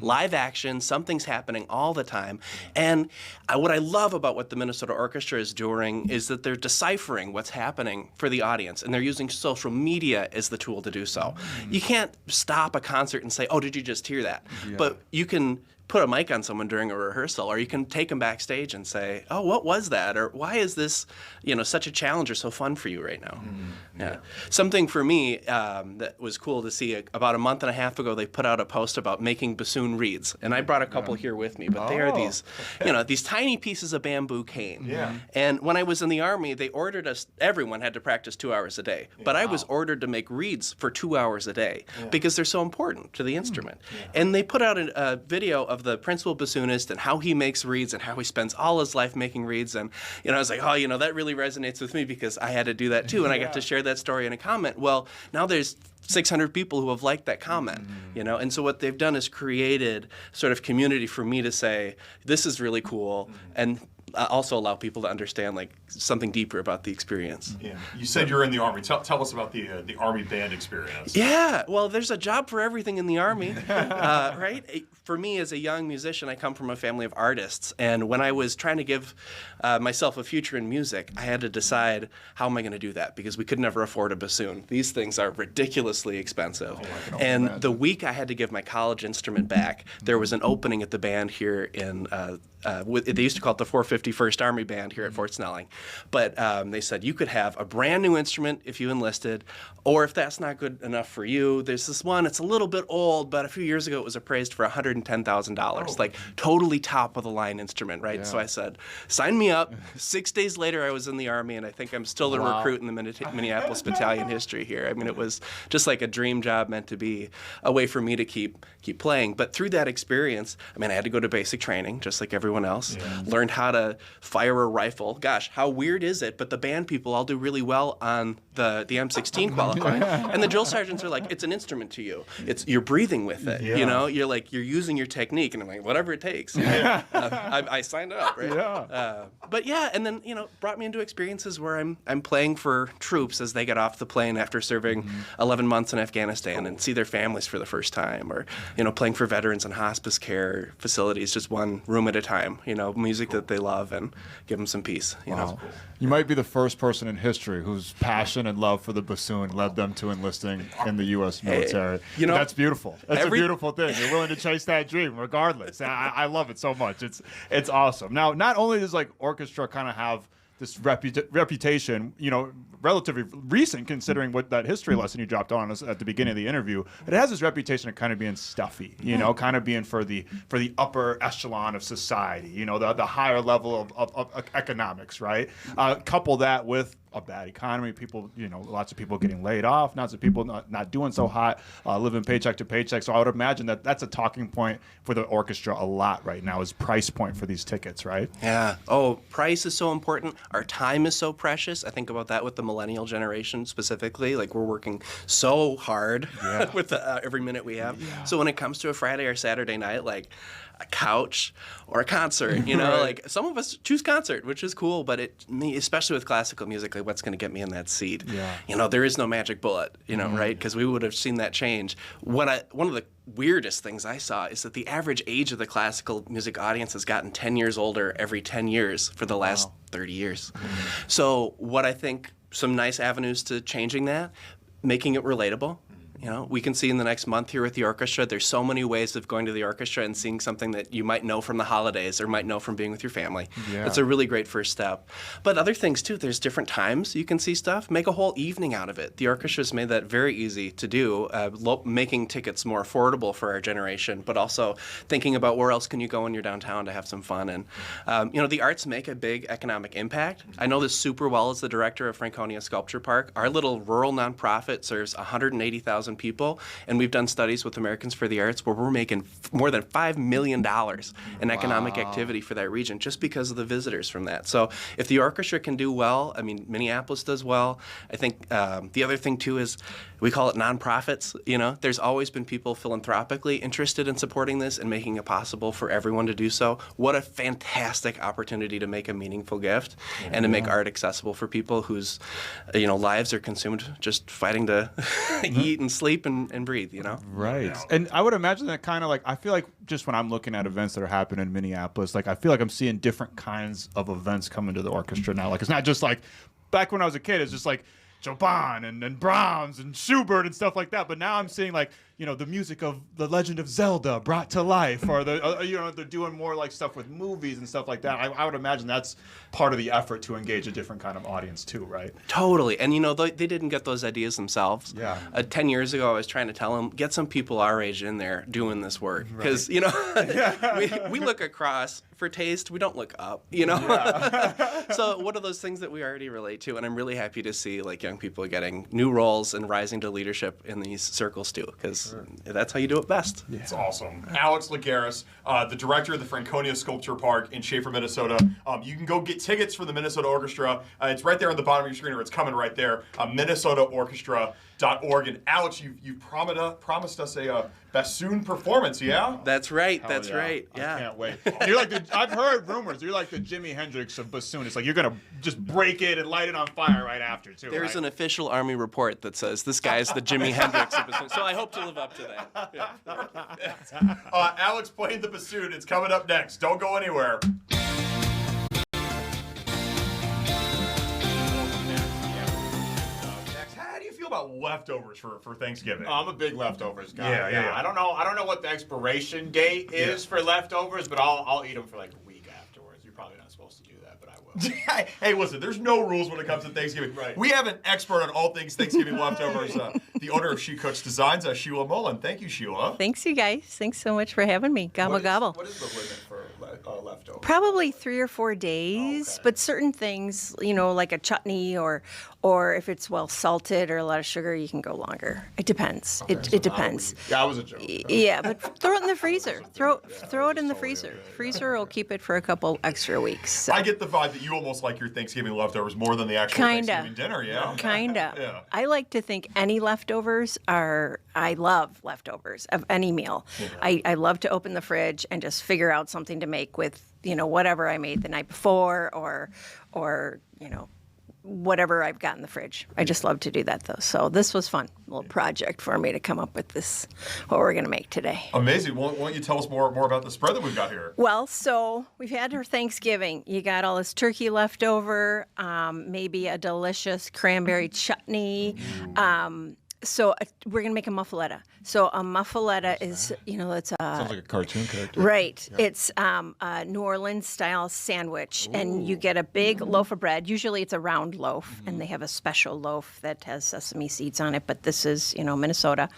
Live action, something's happening all the time, and what I love about what the Minnesota Orchestra is doing is that they're deciphering what's happening for the audience, and they're using social media as the tool to do so. You can't stop a concert and say, "Oh, did you just hear that?" Yeah. But you can put a mic on someone during a rehearsal, or you can take them backstage and say, "Oh, what was that?" Or "Why is this, such a challenge or so fun for you right now?" Yeah. Something for me that was cool to see. About a month and a half ago, they put out a post about making bassoon reeds, and I brought a couple here with me. But they are these, these tiny pieces of bamboo cane. Yeah. And when I was in the Army, they ordered us. Everyone had to practice 2 hours a day, but I was ordered to make reeds for 2 hours a day because they're so important to the instrument. And they put out a video of the principal bassoonist and how he makes reeds and how he spends all his life making reeds. And, I was like, oh, that really resonates with me because I had to do that too. And I got to share that story in a comment. Well, now there's 600 people who have liked that comment, and so what they've done is created sort of community for me to say, this is really cool, and also allow people to understand something deeper about the experience. Yeah. You said you're in the Army. Tell us about the Army band experience. Yeah. Well, there's a job for everything in the Army, right? For me, as a young musician, I come from a family of artists, and when I was trying to give myself a future in music, I had to decide, how am I going to do that? Because we could never afford a bassoon. These things are ridiculously expensive. And the week I had to give my college instrument back, there was an opening at the band here in they used to call it the 451st Army Band here at Fort Snelling. But they said you could have a brand new instrument if you enlisted, or if that's not good enough for you, there's this one, it's a little bit old, but a few years ago it was appraised for $110,000, totally top of the line instrument, right? Yeah. So I said, sign me up. 6 days later I was in the Army, and I think I'm still the recruit in the Minneapolis battalion history here. I mean, it was just like a dream job meant to be, a way for me to keep playing. But through that experience, I had to go to basic training, just like everyone else. Yeah. Learned how to fire a rifle. Gosh, how weird is it? But the band people all do really well on the M16 qualifying. And the drill sergeants are like, it's an instrument to you. You're breathing with it. Yeah. You're using your technique. And I'm like, whatever it takes. Yeah. I signed up, right? Yeah. But yeah, and then brought me into experiences where I'm playing for troops as they get off the plane after serving 11 months in Afghanistan and see their families for the first time, or playing for veterans in hospice care facilities, just one room at a time. time, music that they love, and give them some peace. You might be the first person in history whose passion and love for the bassoon led them to enlisting in the U.S. military. That's beautiful. That's a beautiful thing. You're willing to chase that dream regardless. I love it so much. It's awesome. Now, not only does orchestra kind of have this reputation, relatively recent considering what that history lesson you dropped on us at the beginning of the interview, it has this reputation of kind of being stuffy, kind of being for the upper echelon of society, the higher level of economics, right? Couple that with a bad economy, people, lots of people getting laid off, lots of people not doing so hot, living paycheck to paycheck. So I would imagine that that's a talking point for the orchestra a lot right now, is price point for these tickets, right? Yeah. Oh, price is so important. Our time is so precious. I think about that with the millennial generation specifically. We're working so hard with every minute we have. Yeah. So when it comes to a Friday or Saturday night, a couch or a concert, right. Some of us choose concert, which is cool, but especially with classical music, what's going to get me in that seat? Yeah. There is no magic bullet, right? Because we would have seen that change. One of the weirdest things I saw is that the average age of the classical music audience has gotten 10 years older every 10 years for the last 30 years. Mm-hmm. So what I think some nice avenues to changing that, making it relatable. We can see in the next month here with the orchestra, there's so many ways of going to the orchestra and seeing something that you might know from the holidays or might know from being with your family. Yeah. It's a really great first step. But other things, too, there's different times you can see stuff. Make a whole evening out of it. The orchestra's made that very easy to do, making tickets more affordable for our generation, but also thinking about where else can you go when you're downtown to have some fun. And, the arts make a big economic impact. I know this super well as the director of Franconia Sculpture Park. Our little rural nonprofit serves 180,000 people, and we've done studies with Americans for the Arts where we're making more than $5 million in economic activity for that region just because of the visitors from that. So if the orchestra can do well, Minneapolis does well. I think the other thing too is we call it nonprofits. There's always been people philanthropically interested in supporting this and making it possible for everyone to do so. What a fantastic opportunity to make a meaningful gift and to make art accessible for people whose lives are consumed just fighting to eat and sleep and breathe, Right. And I would imagine that kind of I feel like just when I'm looking at events that are happening in Minneapolis, I feel like I'm seeing different kinds of events coming to the orchestra now. It's not just back when I was a kid, it's just Chopin and Brahms and Schubert and stuff like that. But now I'm seeing the music of The Legend of Zelda brought to life, or they're doing more stuff with movies and stuff like that. I would imagine that's part of the effort to engage a different kind of audience too, right? Totally. And they didn't get those ideas themselves. Yeah. 10 years ago, I was trying to tell them, get some people our age in there doing this work. Because, we look across for taste. We don't look up, Yeah. So one of those things that we already relate to. And I'm really happy to see young people getting new roles and rising to leadership in these circles too. Because that's how you do it best. Yeah. It's awesome. Alex Laguerres, the director of the Franconia Sculpture Park in Schaefer, Minnesota. You can go get tickets for the Minnesota Orchestra. It's right there on the bottom of your screen, or it's coming right there. MinnesotaOrchestra.org. And Alex, you've promised us a bassoon performance, yeah? That's right. That's right. Yeah. I can't wait. You're I've heard rumors. You're like the Jimi Hendrix of bassoon. It's you're gonna just break it and light it on fire right after too. There's an official Army report that says this guy's the Jimi Hendrix of bassoon. So I hope to live up to that. Yeah. Alex playing the bassoon. It's coming up next. Don't go anywhere. About leftovers for Thanksgiving? I'm a big leftovers guy. Yeah. I don't know what the expiration date is for leftovers, but I'll eat them for a week afterwards. You're probably not supposed to do that, but I will. Hey, listen, there's no rules when it comes to Thanksgiving. Right. We have an expert on all things Thanksgiving leftovers, the owner of She Cooks Designs, Sheila Mullen. Thank you, Sheila. Thanks, you guys. Thanks so much for having me. Gobble, gobble. What is the limit for leftovers? Probably 3 or 4 days, okay. But certain things, like a chutney or if it's well salted or a lot of sugar, you can go longer. It depends. Okay, it depends. Yeah, I was a joke. Yeah, but throw it in the freezer. Throw it in the freezer. Freezer will keep it for a couple extra weeks. So. I get the vibe that you almost like your Thanksgiving leftovers more than the actual Thanksgiving dinner, yeah? Kinda. Yeah. I like to think any leftovers I love leftovers of any meal. Yeah. I love to open the fridge and just figure out something to make with, whatever I made the night before or whatever I've got in the fridge. I just love to do that, though. So this was fun. A little project for me to come up with this, what we're going to make today. Amazing. Why don't you tell us more about the spread that we've got here? Well, so we've had our Thanksgiving. You got all this turkey left over, maybe a delicious cranberry chutney. So we're going to make a muffuletta. So a muffuletta is, it's a... Sounds like a cartoon character. Right. Yeah. It's a New Orleans-style sandwich, and you get a big loaf of bread. Usually it's a round loaf, and they have a special loaf that has sesame seeds on it, but this is, Minnesota.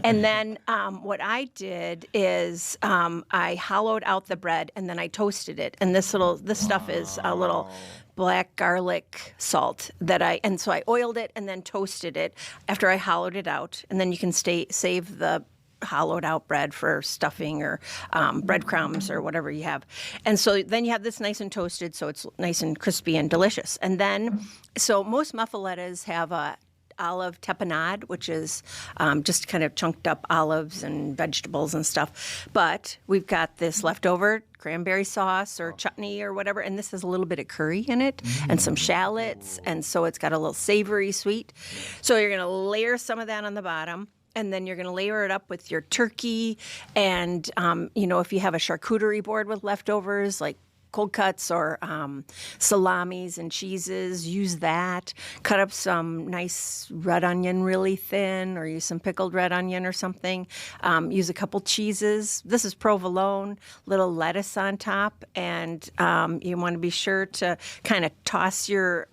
And then what I did is I hollowed out the bread, and then I toasted it. And this stuff is a little black garlic salt so I oiled it and then toasted it after I hollowed it out, and then you can save the hollowed out bread for stuffing or breadcrumbs or whatever you have. And so then you have this nice and toasted, so it's nice and crispy and delicious. And then, so most muffulettas have a olive tapenade, which is just kind of chunked up olives and vegetables and stuff. But we've got this leftover cranberry sauce or chutney or whatever, and this has a little bit of curry in it and some shallots, and so it's got a little savory sweet. So you're going to layer some of that on the bottom. And then you're going to layer it up with your turkey. And, if you have a charcuterie board with leftovers, like cold cuts or salamis and cheeses, use that. Cut up some nice red onion really thin, or use some pickled red onion or something. Use a couple cheeses. This is provolone, little lettuce on top. And you want to be sure to kind of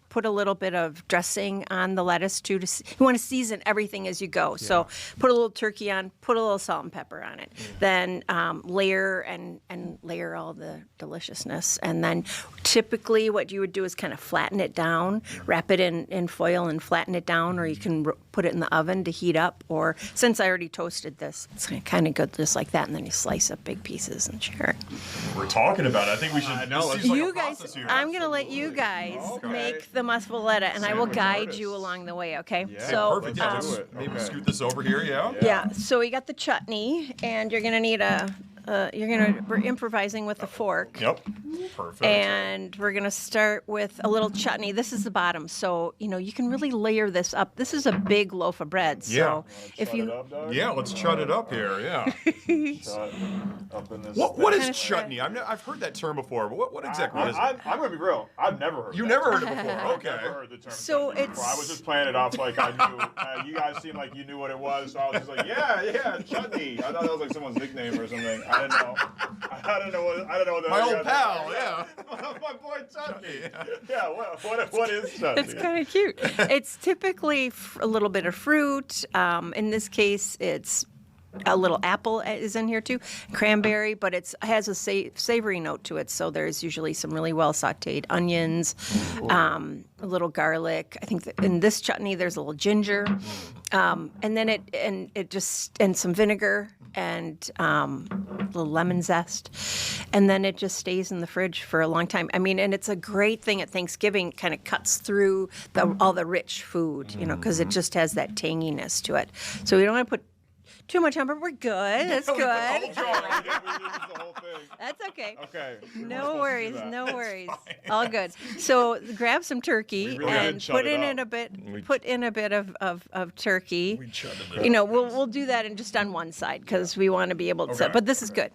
put a little bit of dressing on the lettuce too. You want to season everything as you go. Yeah. So put a little turkey on, put a little salt and pepper on it. Then layer and layer all the deliciousness. And then typically what you would do is kind of flatten it down, wrap it in foil and flatten it down, or you can put it in the oven to heat up. Or since I already toasted this, it's kind of good just like that. And then you slice up big pieces and share it. We're talking about it. I think we should. I'm going to let you guys make the muffuletta, and I will guide you along the way, okay? Yeah. So perfect. Yeah, maybe scoot this over here, yeah? So we got the chutney, and you're going to need we're improvising with a fork. Yep. Perfect. And we're going to start with a little chutney. This is the bottom, so, you can really layer this up. This is a big loaf of bread, so if you... let's chut it up here, What is chutney? I've heard that term before, but what exactly is it? I'm going to be real. I've never heard You never heard it before, okay. I've never heard the term so chutney before. I was just playing it off like I knew. You guys seemed like you knew what it was, so I was just like, yeah, chutney. I thought that was like someone's nickname or something. I didn't know. I don't know what my old pal, yeah. My boy Chutney. Yeah, what is Chutney? It's kind of cute. It's typically a little bit of fruit. In this case, it's a little apple is in here too, cranberry, but it has a savory note to it. So there's usually some really well sautéed onions, a little garlic. I think that in this chutney there's a little ginger, and then and some vinegar and a little lemon zest, and then it just stays in the fridge for a long time. I mean, and it's a great thing at Thanksgiving. Kind of cuts through all the rich food, because it just has that tanginess to it. So we don't want to put too much on, but we're good. That's good. That's okay. Okay. No worries. All good. So grab some turkey and put in a bit of turkey. We'll do that on one side because we want to be able to. But this is good.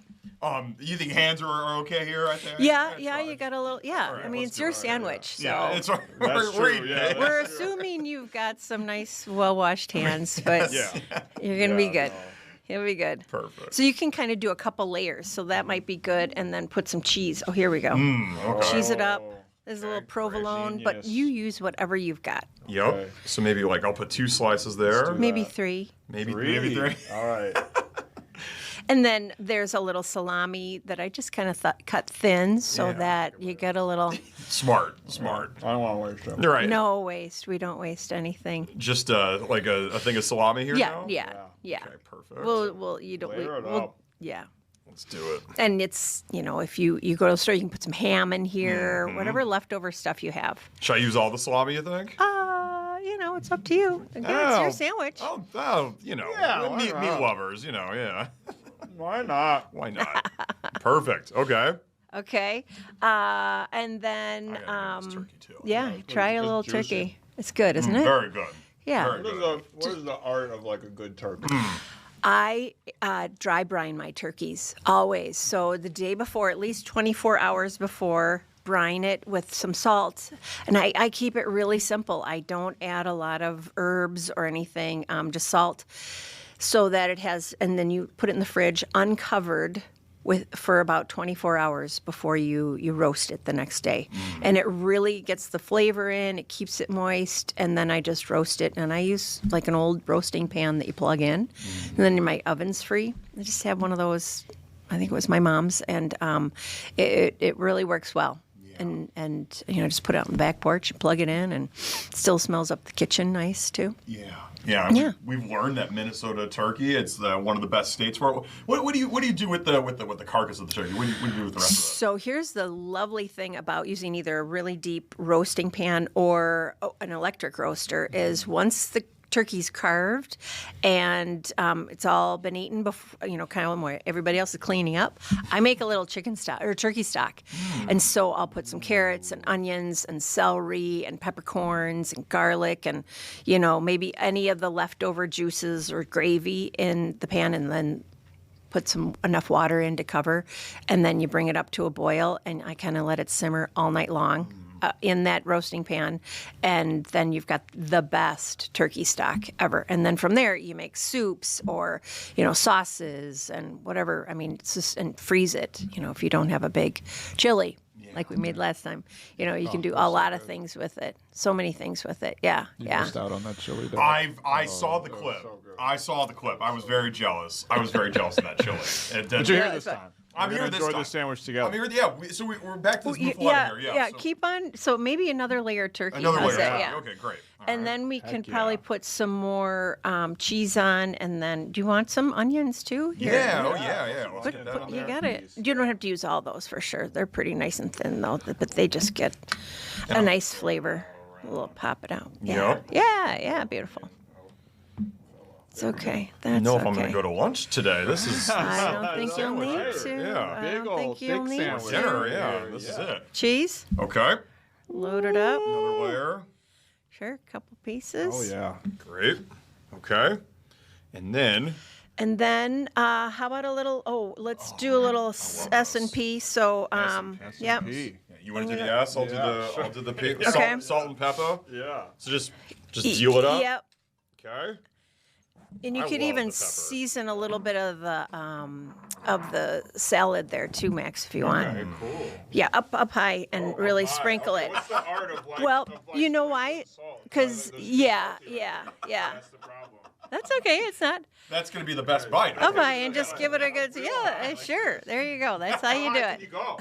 You think hands are okay here right there? Yeah, you got a little, right, I mean, it's your sandwich, so. Yeah, it's we're assuming you've got some nice, well-washed hands, but you're going to be good. It'll be good. Perfect. So you can kind of do a couple layers, so that might be good, and then put some cheese. Oh, here we go. Okay. Cheese it up. There's a little provolone, but you use whatever you've got. Yep. Okay. So maybe I'll put 2 slices there. Maybe 3. Maybe 3. All right. And then there's a little salami that I just kind of cut thin so that you get a little... Smart. I don't want to waste them. You're right. No waste. We don't waste anything. Just like a thing of salami here now? Yeah. Okay, perfect. Layer it up. Yeah. Let's do it. And it's, if you go to the store, you can put some ham in here, whatever leftover stuff you have. Should I use all the salami, you think? It's up to you. Again, it's your sandwich. Meat lovers, yeah. Why not? Perfect. Okay. Okay. And then, turkey too. yeah, try a little juicy. turkey. It's good, isn't it? Very good. Yeah. Very good. What is the art of like a good turkey? I dry brine my turkeys always. So the day before, at least 24 hours before, brine it with some salt. And I keep it really simple. I don't add a lot of herbs or anything, just salt, so that it has, and then you put it in the fridge uncovered for about 24 hours before you roast it the next day. And it really gets the flavor in, it keeps it moist, and then I just roast it. And I use like an old roasting pan that you plug in, and then my oven's free. I just have one of those, I think it was my mom's, and it really works well. And just put it out on the back porch and plug it in, and it still smells up the kitchen nice too. Yeah. We've learned that Minnesota turkey, it's one of the best states for it. What do you do with the carcass of the turkey? What do you do with the rest of it? So here's the lovely thing about using either a really deep roasting pan or an electric roaster is once the turkey's carved and it's all been eaten before, kind of when everybody else is cleaning up, I make a little chicken stock or turkey stock. And so I'll put some carrots and onions and celery and peppercorns and garlic and, maybe any of the leftover juices or gravy in the pan, and then put enough water in to cover. And then you bring it up to a boil, and I kind of let it simmer all night long. In that roasting pan, and then you've got the best turkey stock ever. And then from there, you make soups or, sauces and whatever. I mean, it's just, and freeze it, if you don't have a big chili like we made last time. You can do a lot of things with it. So many things with it. Yeah. You missed out on that chili. I saw the clip. I saw the clip. I was very jealous. of that chili. Did you hear this time? I'm here this time. Enjoy the sandwich together. I'm here. Yeah. So we're back to this muffuletta here. Yeah. Keep on. So maybe another layer of turkey. Another layer. Yeah. Okay. Great. And then we can probably put some more cheese on, and then do you want some onions too? Here? Yeah. Oh yeah. Let's get that on You there. got it. You don't have to use all those for sure. They're pretty nice and thin though, but they just get a nice flavor. A little pop it out. Yeah. Yeah. Beautiful. It's okay. That's I don't know if okay. I'm going to go to lunch today. This is I don't think you'll need to. Yeah. I Big don't old think you'll thick need sandwich. to. dinner. Yeah. This is it. Cheese. Okay. Load it up. Another layer. Sure, a couple pieces. Oh yeah. Great. Okay. And then. How about a little? Oh, let's do a little S&P. So, yeah. You want to do the S? I'll do the P. Okay. Salt and pepper. Yeah. So just deal it up. Yep. Okay. And you I could love even the pepper. season a little bit of the salad there too, Max, if you want. Okay, Cool. Yeah, up high and really sprinkle it. What's the art of Well, you know why? Because yeah. That's the problem. That's okay. It's not That's going to be the best bite. up high and just give it a good. Sure. There you go. That's how you do Can you it. go?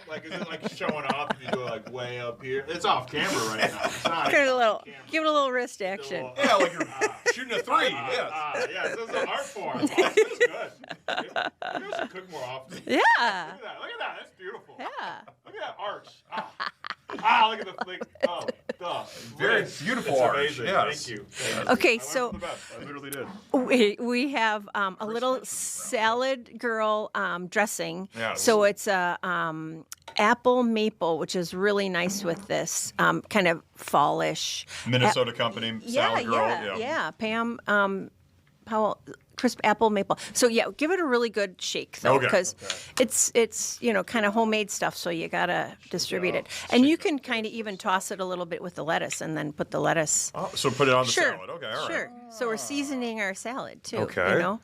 Like, is it like showing off? You do it like way up here. It's off camera right now. It's not Give it a little. on camera. Give it a little wrist action. Yeah, like you're shooting a three. Yes. Yeah, this is an art form. Oh, this is good. Maybe I should cook more often. Yeah. Look at that. That's beautiful. Yeah. Look at that arch. Look at the flick. Very beautiful It's arch. amazing. Yes. Thank you. Okay, I learned so from the best. I literally did. we have a little salad girl dressing. Yeah, So it's a apple maple, which is really nice with this kind of fallish. Minnesota company. Salad girl. Yeah. Pam Powell. Crisp apple maple. So yeah, give it a really good shake though, Okay. because it's kind of homemade stuff. So you gotta distribute it, and you can kind of even toss it a little bit with the lettuce, and then put the lettuce. Oh, so put it on the Sure. salad. Okay. All right. Sure. So we're seasoning our salad too. Okay. You know.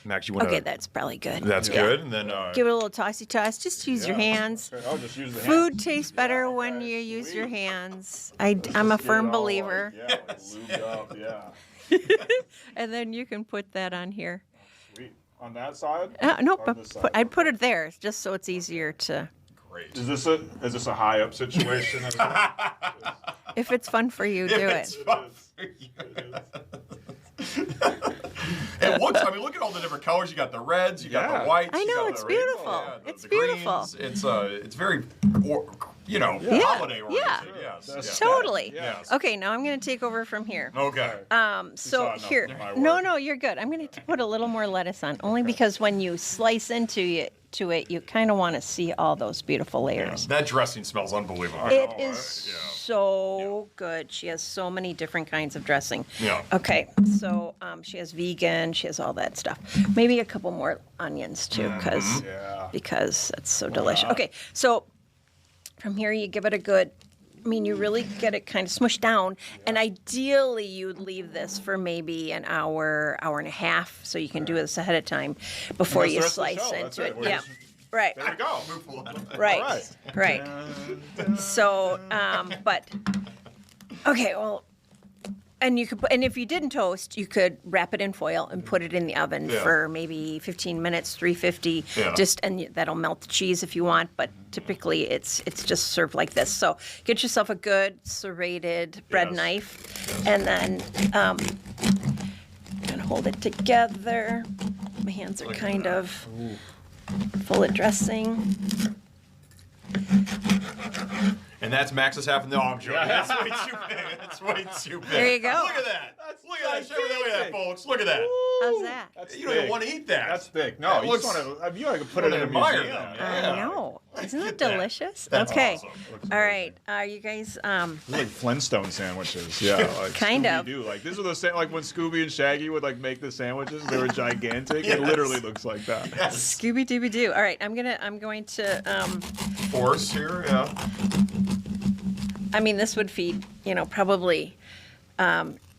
Max, you want to? Okay, that's probably good. That's Yeah. good. And then. Give it a little tossy toss. Just use your hands. I'll just use the Food tastes better when you use your hands. I'm a firm believer. Yeah, like lubed up. Yeah. And then you can put that on here. Sweet. On that side? Nope, Or this side? I'd put it there just so it's easier to. Great. Is this a high up situation? As well? If it's fun for you, do it. It looks. I mean, look at all the different colors. You got the reds. You got the whites. I you know, got it's the beautiful. yeah, It's the beautiful. greens. It's very, holiday oriented. Yeah. Yes. Totally. Yes. Okay, now I'm going to take over from here. Okay. So enough here, of my no, work. you're good. I'm going to put a little more lettuce on, only because when you slice into it, to it, you kind of want to see all those beautiful layers. That dressing smells unbelievable. It is so good. She has so many different kinds of dressing. Yeah. Okay, so she has vegan. She has all that stuff. Maybe a couple more onions too, because it's so delicious. Okay, so from here you give it a good. I mean, you really get it kind of smushed down, and ideally you'd leave this for maybe an hour, hour and a half, so you can do this ahead of time before you slice into it. Yeah, right. There we go. Right. So, but okay, well, and you could, and if you didn't toast, you could wrap it in foil and put it in the oven for maybe 15 minutes, 350. And that'll melt the cheese if you want. But typically, it's just served like this. So get yourself a good serrated bread knife, and then kind of hold it together. My hands are kind of full of dressing. And that's Max's half in the arm joke. That's way too big. That's way too big. There you go. Look at that. Look at that. Look at that, folks. Look at that. How's that? You don't even want to eat that. That's big. No, you just want to. You want to put it in a museum. I know. Isn't that delicious? That's okay. awesome. All right. Are you guys? Like Flintstone sandwiches. Yeah. Like kind of. Scooby-Doo. Like these are the like when Scooby and Shaggy would like make the sandwiches. They were gigantic. It literally looks like that. Yes. Scooby Dooby Doo. All right. I'm going to. Force here. Yeah. I mean, this would feed probably.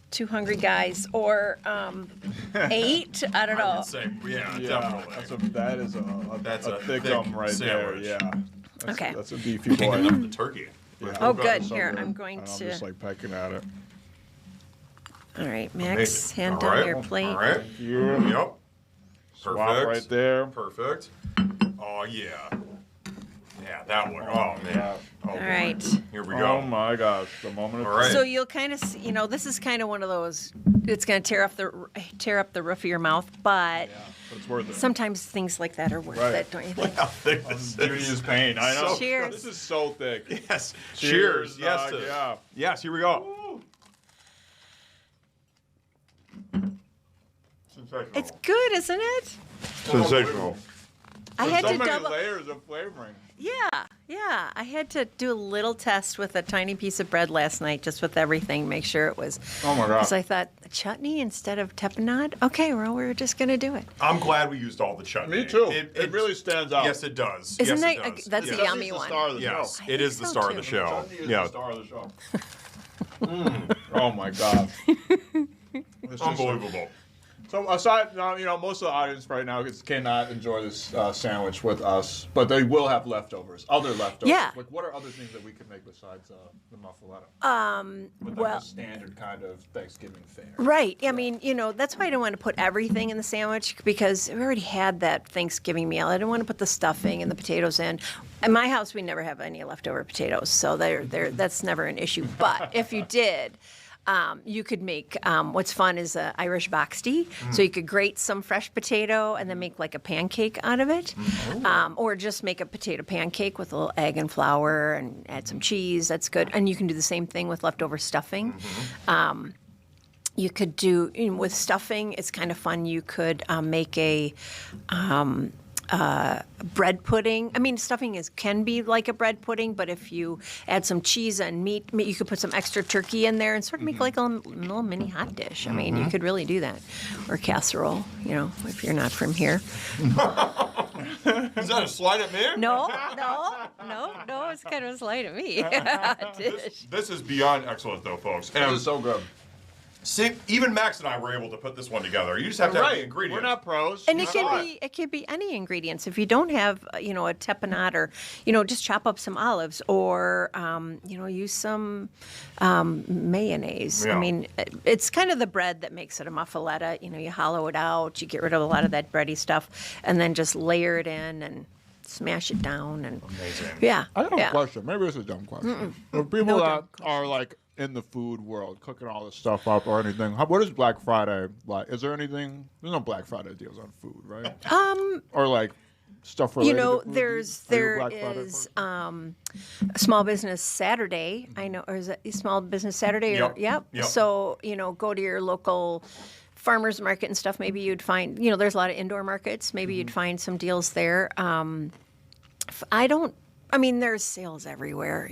2 hungry guys or 8. I don't know. Definitely. That is a thick right sandwich. there. Yeah. Okay. That's a beefy boy. Picking up the turkey. Yeah. Oh, good. Here, I'm going to. I'm just like pecking at it. All right, Max, Amazing. hand All down right. your plate. All right. Yep. Swap Perfect. right there. Perfect. Oh yeah. Yeah, that one. Oh man. Oh, All right. Here we go. Oh my gosh, the moment of All right. So you'll kind of, this is kind of one of those. It's going to tear up the roof of your mouth, but but it's worth it. sometimes things like that are worth it, don't you think? How thick this Beauty is pain. I know. Cheers. This is so thick. Yes. Cheers. Yes. dog, yeah. Yes. Here we go. Sensational. It's good, isn't it? sensational. I had so to many double. layers of flavoring. Yeah. I had to do a little test with a tiny piece of bread last night, just with everything, make sure it was. Oh my god. Because I thought chutney instead of tapenade. Okay, well, we're just gonna do it. I'm glad we used all the chutney. Me too. It really stands out. Yes, it does. Isn't yes, that it does. that's Yes. a yummy It's the one? star of the Yes, show. it is think the so, star of too. the show. Chutney is Yeah. the star of the show. Oh my god. This is Unbelievable. So aside, most of the audience right now cannot enjoy this sandwich with us, but they will have leftovers, other leftovers. Yeah. Like, what are other things that we could make besides the muffuletta? With like the standard kind of Thanksgiving fare. Right. I mean, that's why I don't want to put everything in the sandwich because we already had that Thanksgiving meal. I don't want to put the stuffing and the potatoes in. In my house, we never have any leftover potatoes, so that's never an issue. But if you did. You could make, what's fun is Irish box tea. So you could grate some fresh potato and then make like a pancake out of it. Or just make a potato pancake with a little egg and flour and add some cheese. That's good. And you can do the same thing with leftover stuffing. You could do, with stuffing, it's kind of fun. You could make a bread pudding. I mean, stuffing can be like a bread pudding, but if you add some cheese and meat, you could put some extra turkey in there and sort of make like a little mini hot dish. I mean, you could really do that. Or casserole, if you're not from here. Is that a slight at me? No, it's kind of a slight at me. Dish. This is beyond excellent, though, folks. This is so good. See, even Max and I were able to put this one together. You just have to have the ingredients. We're not pros. And it can be any ingredients. If you don't have, a tapenade or, just chop up some olives or, use some mayonnaise. Yeah. I mean, it's kind of the bread that makes it a muffuletta. You hollow it out, you get rid of a lot of that bready stuff, and then just layer it in and smash it down. And Amazing. yeah. I have a question. Maybe it's a dumb question. For people that are like in the food world, cooking all this stuff up or anything, what is Black Friday like? Is there anything? There's no Black Friday deals on food, right? Or like stuff related to food? there is a Small Business Saturday. I know, or is it Small Business Saturday? Yep. So go to your local farmers market and stuff, maybe you'd find, there's a lot of indoor markets. Maybe you'd find some deals there. There's sales everywhere,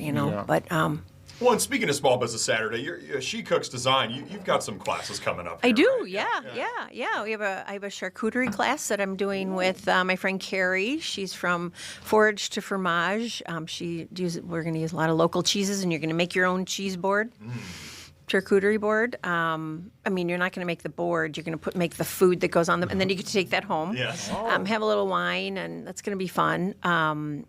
but. Well, and speaking of Small Business Saturday, She Cooks Design, you've got some classes coming up here, I do, right? yeah. I have a charcuterie class that I'm doing with my friend Carrie. She's from Forage to Fromage. We're going to use a lot of local cheeses, and you're going to make your own cheese board. Charcuterie board. You're not going to make the board. You're going to make the food that goes on them, and then you get to take that home. Yes. Have a little wine, and that's going to be fun.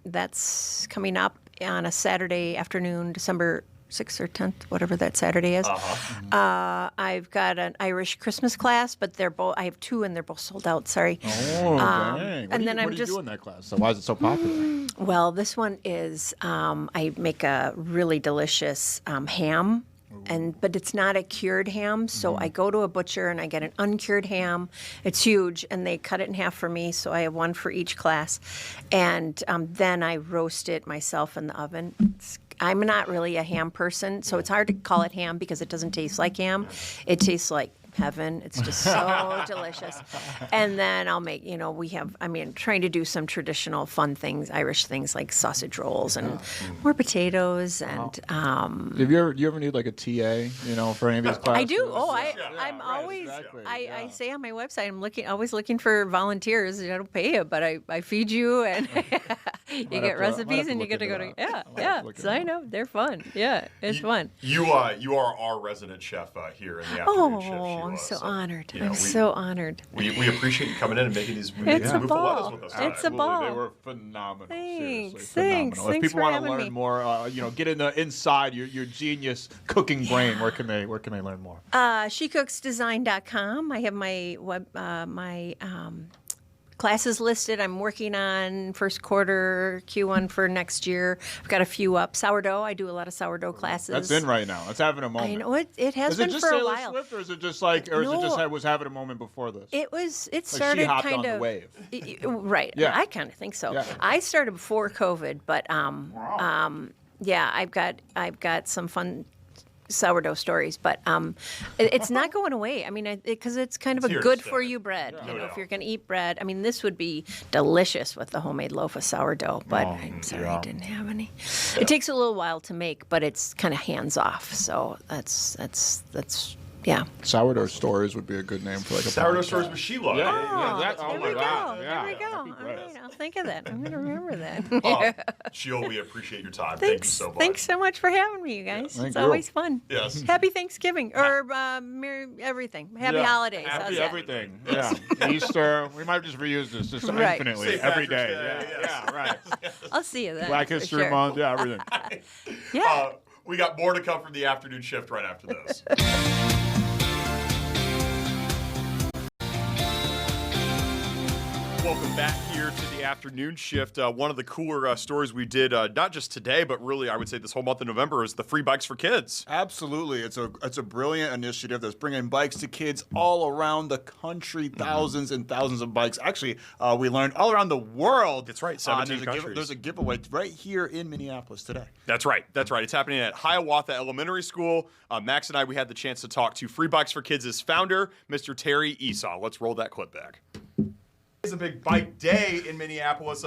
That's coming up on a Saturday afternoon, December 6th or 10th, whatever that Saturday is. I've got an Irish Christmas class, but I have two, and they're both sold out. Sorry. Oh, dang. What do you do in that class? So why is it so popular? Well, this one is I make a really delicious ham. But it's not a cured ham, so I go to a butcher and I get an uncured ham. It's huge, and they cut it in half for me, so I have one for each class. And then I roast it myself in the oven. I'm not really a ham person, so it's hard to call it ham because it doesn't taste like ham. It tastes like heaven. It's just so delicious. And then I'll make, trying to do some traditional fun things, Irish things like sausage rolls and more potatoes. And do you ever need like a TA, for any of these classes? I do. I'm always. Exactly. I say on my website, I'm always looking for volunteers. I don't pay you, but I feed you, and you get recipes, and you get to go to sign up. They're fun. Yeah, it's fun. You are our resident chef here in the afternoon shift. I'm so honored. I'm so honored. We appreciate you coming in and making these muffullettas with us. It's a ball. They were phenomenal. Thanks. Seriously, phenomenal. If people want to learn me. more, get inside your genius cooking brain. Where can they learn more? SheCooksDesign.com. I have my web classes listed. I'm working on first quarter Q1 for next year. I've got a few up. Sourdough. I do a lot of sourdough classes. That's in right now. It's having a moment. I know it has been for a while. Swift, or is it just like, or is it just was having a moment before this? It started she hopped kind on of the wave. Right. Yeah. I kind of think so. Yeah. I started before COVID, but I've got some fun sourdough stories, but it's not going away. Because it's kind of a good for you bread. If you're going to eat bread, this would be delicious with the homemade loaf of sourdough. But I'm sorry, I didn't have any. It takes a little while to make, but it's kind of hands off. So that's. Yeah. Sourdough Stories would be a good name for like a Sourdough podcast. Stories with Sheila. There we go. There we go. All right, I'll think of that. I'm going to remember that. Sheila, we appreciate your time. Thank you so much. Thanks so much for having me, you guys. It's you. always fun. Yes. Happy Thanksgiving or Merry everything. Happy holidays. Happy everything. Yeah. Easter. We might just reuse this just infinitely St. every Patrick's day. Day, Yeah, right. I'll see you then. Black History Month. Yeah, everything. Yeah. We got more to come from the afternoon shift right after this. Welcome back here to the afternoon shift. One of the cooler stories we did, not just today, but really I would say this whole month of November, is the free bikes for kids. Absolutely. It's a brilliant initiative that's bringing bikes to kids all around the country, thousands and thousands of bikes. Actually, we learned all around the world. That's right, 17 countries. There's a giveaway right here in Minneapolis today. That's right. It's happening at Hiawatha Elementary School. Max and I, we had the chance to talk to Free Bikes for Kids' founder, Mr. Terry Esau. Let's roll that clip back. It's a big bike day in Minneapolis.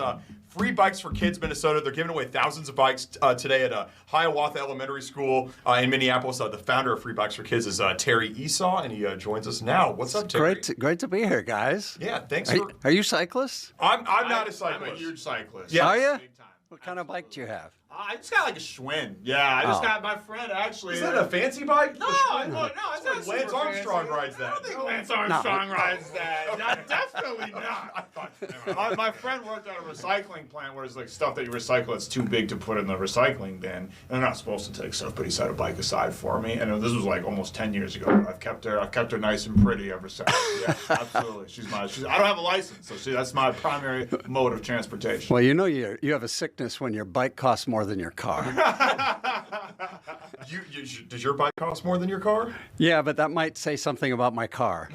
Free Bikes for Kids Minnesota. They're giving away thousands of bikes today at Hiawatha Elementary School in Minneapolis. The founder of Free Bikes for Kids is Terry Esau, and he joins us now. What's up, Terry? Great to be here, guys. Yeah, thanks. Are you cyclists? I'm not a cyclist. I'm a huge cyclist. Yeah. Are you? Big time. What kind of bike do you have? I just got like a Schwinn. Yeah, I just got my friend actually. Is that a fancy bike? No, it's not Lance super Armstrong fancy. rides that. I don't think Lance Armstrong rides that. Definitely not. My friend worked at a recycling plant where it's like stuff that you recycle that's too big to put in the recycling bin. And they're not supposed to take stuff, but he set a bike aside for me. And this was like almost 10 years ago. I've kept her nice and pretty ever since. Yeah, absolutely. I don't have a license, so that's my primary mode of transportation. Well, you have a sickness when your bike costs more than your car. Does your bike cost more than your car? Yeah, but that might say something about my car.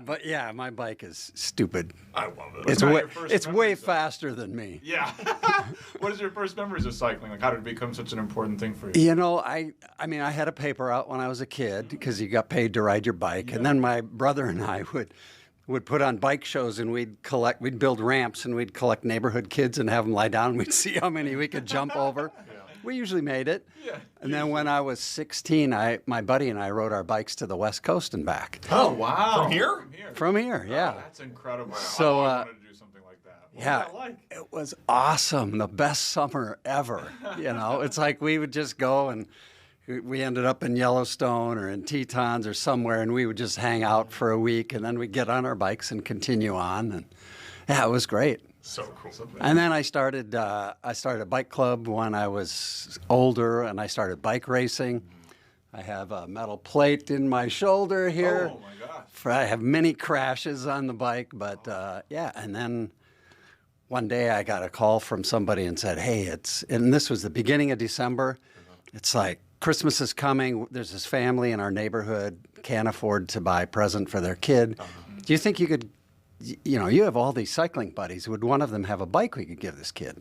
But yeah, my bike is stupid. I love it. It's way faster than me. Yeah. What is your first memories of cycling? Like, how did it become such an important thing for you? You know, I mean, I had a paper out when I was a kid because you got paid to ride your bike, and then my brother and I would put on bike shows, and we'd build ramps, and we'd collect neighborhood kids and have them lie down, and we'd see how many we could jump over. We usually made it. Yeah. And then when I was 16, my buddy and I rode our bikes to the West Coast and back. Oh, wow. From here? From here, yeah. Oh, that's incredible. So, I wanted to do something like that. What was that like? It was awesome. The best summer ever. You know, it's like we would just go and we ended up in Yellowstone or in Tetons or somewhere, and we would just hang out for a week, and then we'd get on our bikes and continue on. And yeah, it was great. So cool. And then I started a bike club when I was older, and I started bike racing. I have a metal plate in my shoulder here. Oh, my gosh. I have many crashes on the bike, but yeah. And then one day I got a call from somebody and said, hey, and this was the beginning of December. It's like Christmas is coming. There's this family in our neighborhood, can't afford to buy a present for their kid. Do you think you could, you know, you have all these cycling buddies. Would one of them have a bike we could give this kid?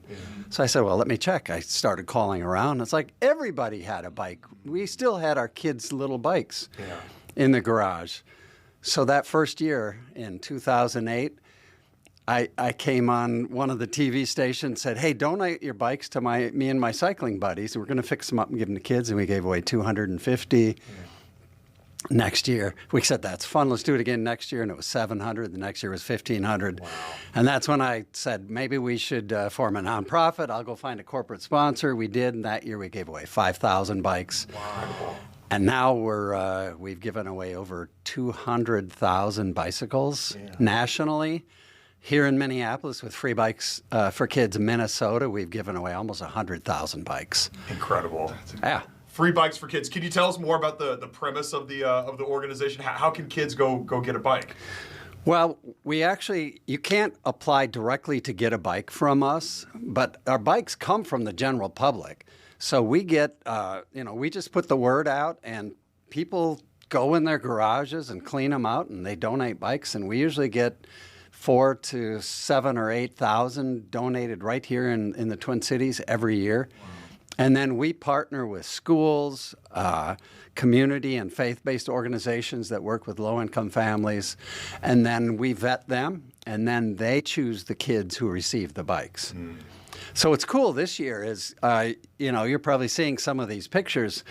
So I said, well, let me check. I started calling around. It's like everybody had a bike. We still had our kids' little bikes in the garage. So that first year in 2008, I came on one of the TV stations, said, hey, donate your bikes to me and my cycling buddies. We're going to fix them up and give them to kids. And we gave away 250. Next year, we said, that's fun. Let's do it again next year. And it was 700. The next year was 1,500. Wow. And that's when I said, maybe we should form a nonprofit. I'll go find a corporate sponsor. We did. And that year we gave away 5,000 bikes. Wow. And now we've given away over 200,000 bicycles nationally. Here in Minneapolis, with free bikes for kids in Minnesota, we've given away almost 100,000 bikes. Incredible. Yeah. Free bikes for kids. Can you tell us more about the premise of the organization? How can kids go get a bike? Well, you can't apply directly to get a bike from us, but our bikes come from the general public. So we get, we just put the word out, and people go in their garages and clean them out, and they donate bikes, and we usually get 4,000 to 7,000 or 8,000 donated right here in the Twin Cities every year. Wow. And then we partner with schools, community and faith-based organizations that work with low-income families, and then we vet them, and then they choose the kids who receive the bikes. So what's cool this year is, you're probably seeing some of these pictures.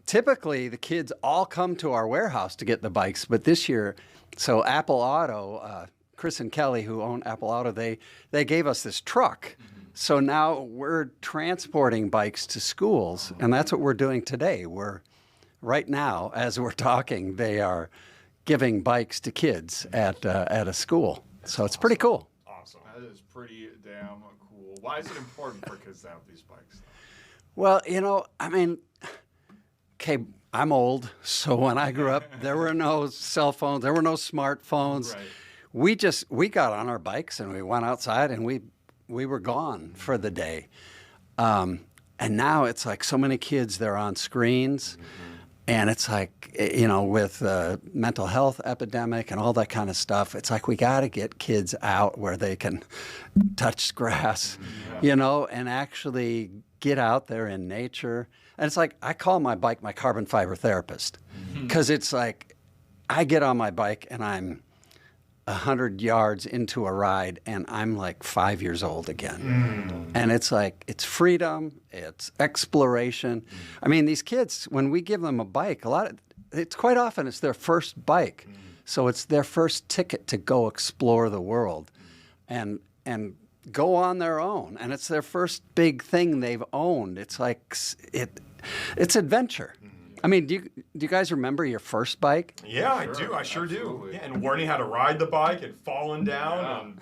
Typically, the kids all come to our warehouse to get the bikes, but this year, so Apple Auto, Chris and Kelly, who own Apple Auto, they gave us this truck. So now we're transporting bikes to schools, and that's what we're doing today. Right now, as we're talking, they are giving bikes to kids at a school. So it's pretty cool. Awesome. That is pretty damn cool. Why is it important for kids to have these bikes? Well, okay, I'm old, so when I grew up, there were no cell phones, there were no smartphones. Right. We got on our bikes and we went outside and we were gone for the day. And now it's like so many kids, they're on screens. And it's like, with the mental health epidemic and all that kind of stuff, it's like we got to get kids out where they can touch grass, and actually get out there in nature. And it's like, I call my bike my carbon fiber therapist, because it's like I get on my bike and I'm 100 yards into a ride and I'm like 5 years old again. And it's like, it's freedom, it's exploration. I mean, these kids, when we give them a bike, it's quite often it's their first bike. So it's their first ticket to go explore the world and go on their own. And it's their first big thing they've owned. It's like, it's adventure. I mean, do you guys remember your first bike? Yeah, I do. I sure do. Yeah, and learning how to ride the bike and falling down and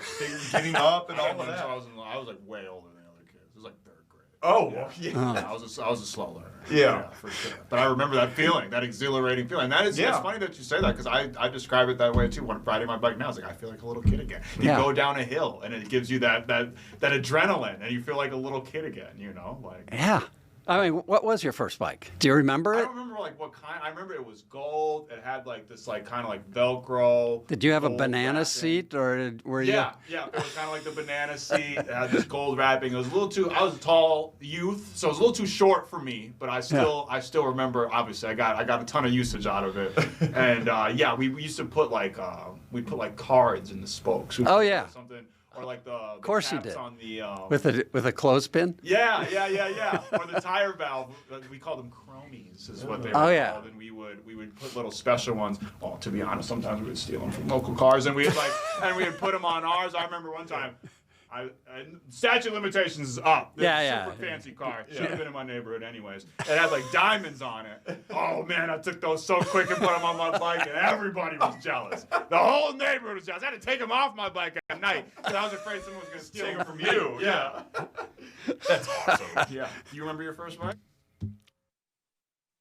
getting up and all of that. I was like way older than the other kids. It was like third grade. Oh, yeah. I was a slow learner. Yeah, for sure. But I remember that feeling, that exhilarating feeling. And it's funny that you say that, because I describe it that way too. When riding my bike now, it's like I feel like a little kid again. You go down a hill and it gives you that adrenaline, and you feel like a little kid again. Yeah. I mean, what was your first bike? Do you remember it? I don't remember like what kind. I remember it was gold. It had like this like kind of like Velcro. Did you have a banana wrapping. seat, or were you? Yeah. It was kind of like the banana seat. It had this gold wrapping. It was a little too. I was a tall youth, so it was a little too short for me. But I still remember. Obviously, I got a ton of usage out of it. And we used to put like we put like cards in the spokes. Oh yeah. Something. Or like the of course caps you did. On the, with a clothespin. Yeah. Or the tire valve. We called them chromies, is what they were called. And we would put little special ones. Well, to be honest, sometimes we would steal them from local cars, and we would put them on ours. I remember one time. Statute of limitations is up. This super fancy car. Should have been in my neighborhood anyways. It had like diamonds on it. Oh man, I took those so quick and put them on my bike, and everybody was jealous. The whole neighborhood was jealous. I had to take them off my bike at night because I was afraid someone was going to steal them from you. Yeah. That's awesome. Yeah. Do you remember your first bike?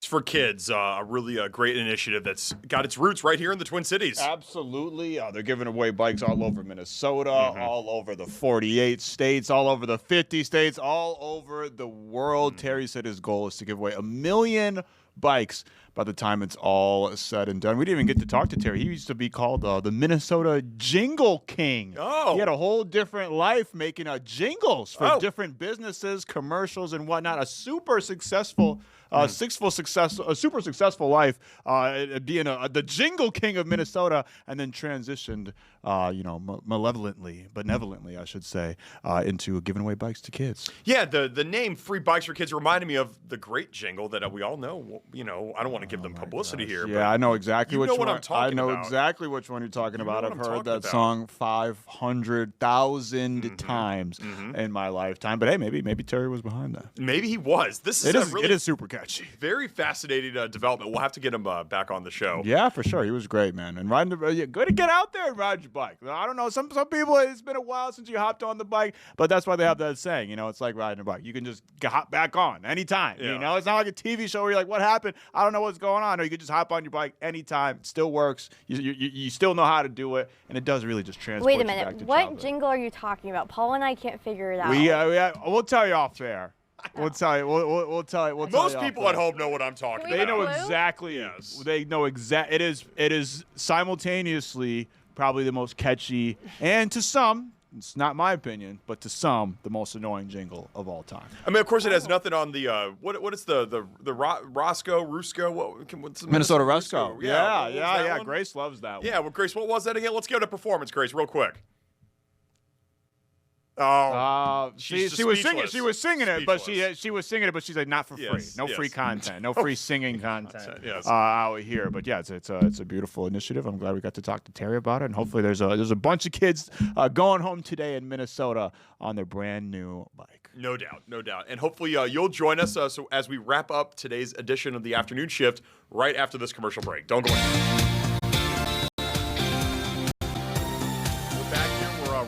For kids, a really great initiative that's got its roots right here in the Twin Cities. Absolutely. They're giving away bikes all over Minnesota, all over the 48 states, all over the 50 states, all over the world. Terry said his goal is to give away 1 million bikes by the time it's all said and done. We didn't even get to talk to Terry. He used to be called the Minnesota Jingle King. Oh. He had a whole different life making jingles for different businesses, commercials, and whatnot. A super successful super successful life, being the Jingle King of Minnesota, and then transitioned, benevolently, I should say, into giving away bikes to kids. Yeah, the name Free Bikes for Kids reminded me of the great jingle that we all know. You know, I don't want to give them publicity here. Yeah, I know exactly which one. I'm talking about. I know exactly which one you're talking about. I've heard that about. song 500,000 times in my lifetime. But hey, maybe Terry was behind that. Maybe he was. It is super catchy. Very fascinating development. We'll have to get him back on the show. Yeah, for sure. He was great, man. And riding good to get out there and ride your bike. I don't know. Some people, it's been a while since you hopped on the bike, but that's why they have that saying. You know, it's like riding a bike. You can just hop back on anytime. Yeah. You know, it's not like a TV show where you're like, what happened? I don't know what's going on. Or you can just hop on your bike anytime. It still works. You still know how to do it, and it does really just transport Wait a you back minute. to What childhood. jingle are you talking about? Paul and I can't figure it out. We'll tell you off there. We'll tell you. We'll tell you. Most people at home know what I'm talking about. They know exactly. Yes. They know exact. It is simultaneously probably the most catchy, and to some, it's not my opinion, but to some, the most annoying jingle of all time. I mean, of course, it has nothing on the what is the Rusco? What's the Minnesota Rusco. Yeah. Grace loves that one. Yeah, well, Grace, what was that again? Let's go to performance, Grace, real quick. She was singing. She was singing it, but she was singing it, but she's like not for free. No free content. No free singing content. Yes. Out here, but yeah, it's a beautiful initiative. I'm glad we got to talk to Terry about it, and hopefully there's a bunch of kids going home today in Minnesota on their brand new bike. No doubt. And hopefully you'll join us so as we wrap up today's edition of the afternoon shift right after this commercial break. Don't go away.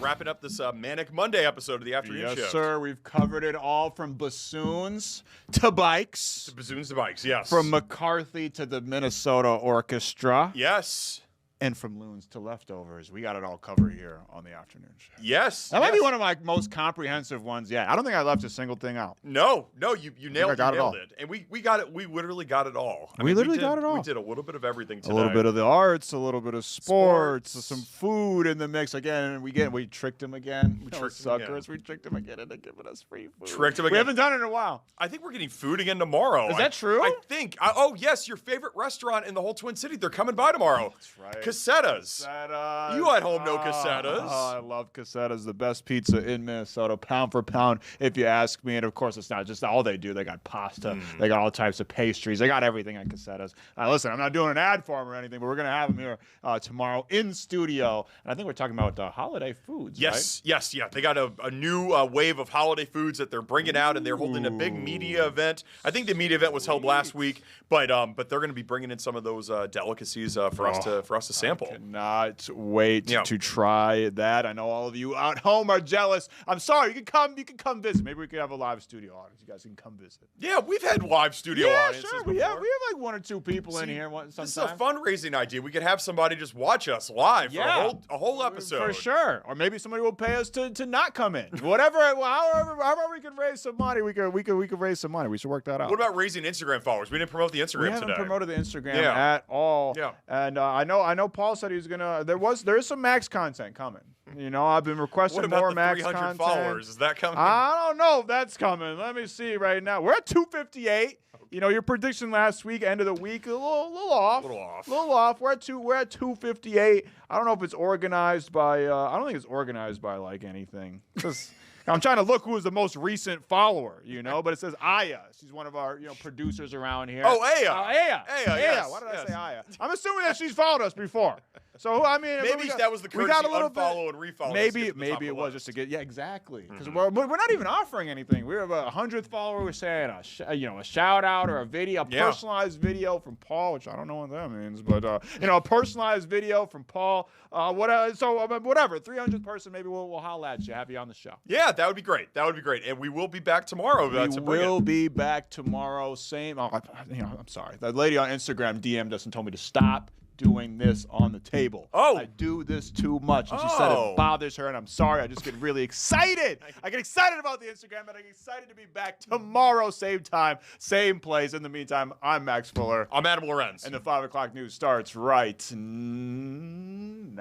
Wrapping up this Manic Monday episode of the afternoon show. Yes, sir. We've covered it all from bassoons to bikes. Bassoons to bikes, yes. From McCarthy to the Minnesota Orchestra. Yes. And from loons to leftovers. We got it all covered here on the afternoon show. Yes. That might be one of my most comprehensive ones yet. I don't think I left a single thing out. No, you nailed it. And we got it. We literally got it all. We got it all. We did a little bit of everything today. A little bit of the arts, a little bit of sports. Some food in the mix. Again, we tricked him again. We tricked him again into giving us free food. Tricked him again. We haven't done it in a while. I think we're getting food again tomorrow. Is that true? I think. Yes, your favorite restaurant in the whole Twin City. They're coming by tomorrow. That's right. Cassetta's. You at home know Cassetta's. I love Cassetta's, the best pizza in Minnesota, pound for pound, if you ask me. And of course, it's not just all they do. They got pasta. They got all types of pastries. They got everything at Cassetta's. Listen, I'm not doing an ad for them or anything, but we're going to have them here tomorrow in studio. And I think we're talking about holiday foods, right? Yes. They got a new wave of holiday foods that they're bringing out, and they're holding a big media event. I think the media event was held last week, but they're going to be bringing in some of those delicacies for us to sample. I cannot wait to try that. I know all of you at home are jealous. I'm sorry. You can come visit. Maybe we could have a live studio audience. You guys can come visit. Yeah, we've had live studio audiences sure. before. We have like 1 or 2 people in here. This is a fundraising idea. We could have somebody just watch us live for a whole episode. For sure. Or maybe somebody will pay us to not come in. Whatever. However we can raise some money, we could raise some money. We should work that out. What about raising Instagram followers? We didn't promote the Instagram today. We haven't promoted the Instagram at all. Yeah. And I know Paul said he was gonna. There is some Max content coming. I've been requesting more Max content. What about the 300 followers? Is that coming? I don't know if that's coming. Let me see right now. We're at 258. Your prediction last week, end of the week, a little off. A little off. We're at 258. I don't know if it's organized by. I don't think it's organized by like anything. I'm trying to look who is the most recent follower, but it says Aya. She's one of our, producers around here. Oh, Aya. Aya. Yes, Why did I say Aya? I'm assuming that she's followed us before. So maybe that was the courtesy unfollow and refollow. Maybe it was just to get exactly because we're not even offering anything. We have a 100th follower. We're saying a shout out or a video, a personalized video from Paul, which I don't know what that means, but a personalized video from Paul. Whatever. So whatever. 300th person. Maybe we'll holler at you. Have you on the show. Yeah, that would be great. And we will be back tomorrow. We will be back tomorrow. Same. I'm sorry. That lady on Instagram DM'd us and told me to stop doing this on the table. I do this too much. And she said it bothers her, and I'm sorry. I just get really excited. I get excited about the Instagram, and I get excited to be back tomorrow, same time, same place. In the meantime, I'm Max Fuller. I'm Adam-llorens. And the 5 o'clock news starts right now.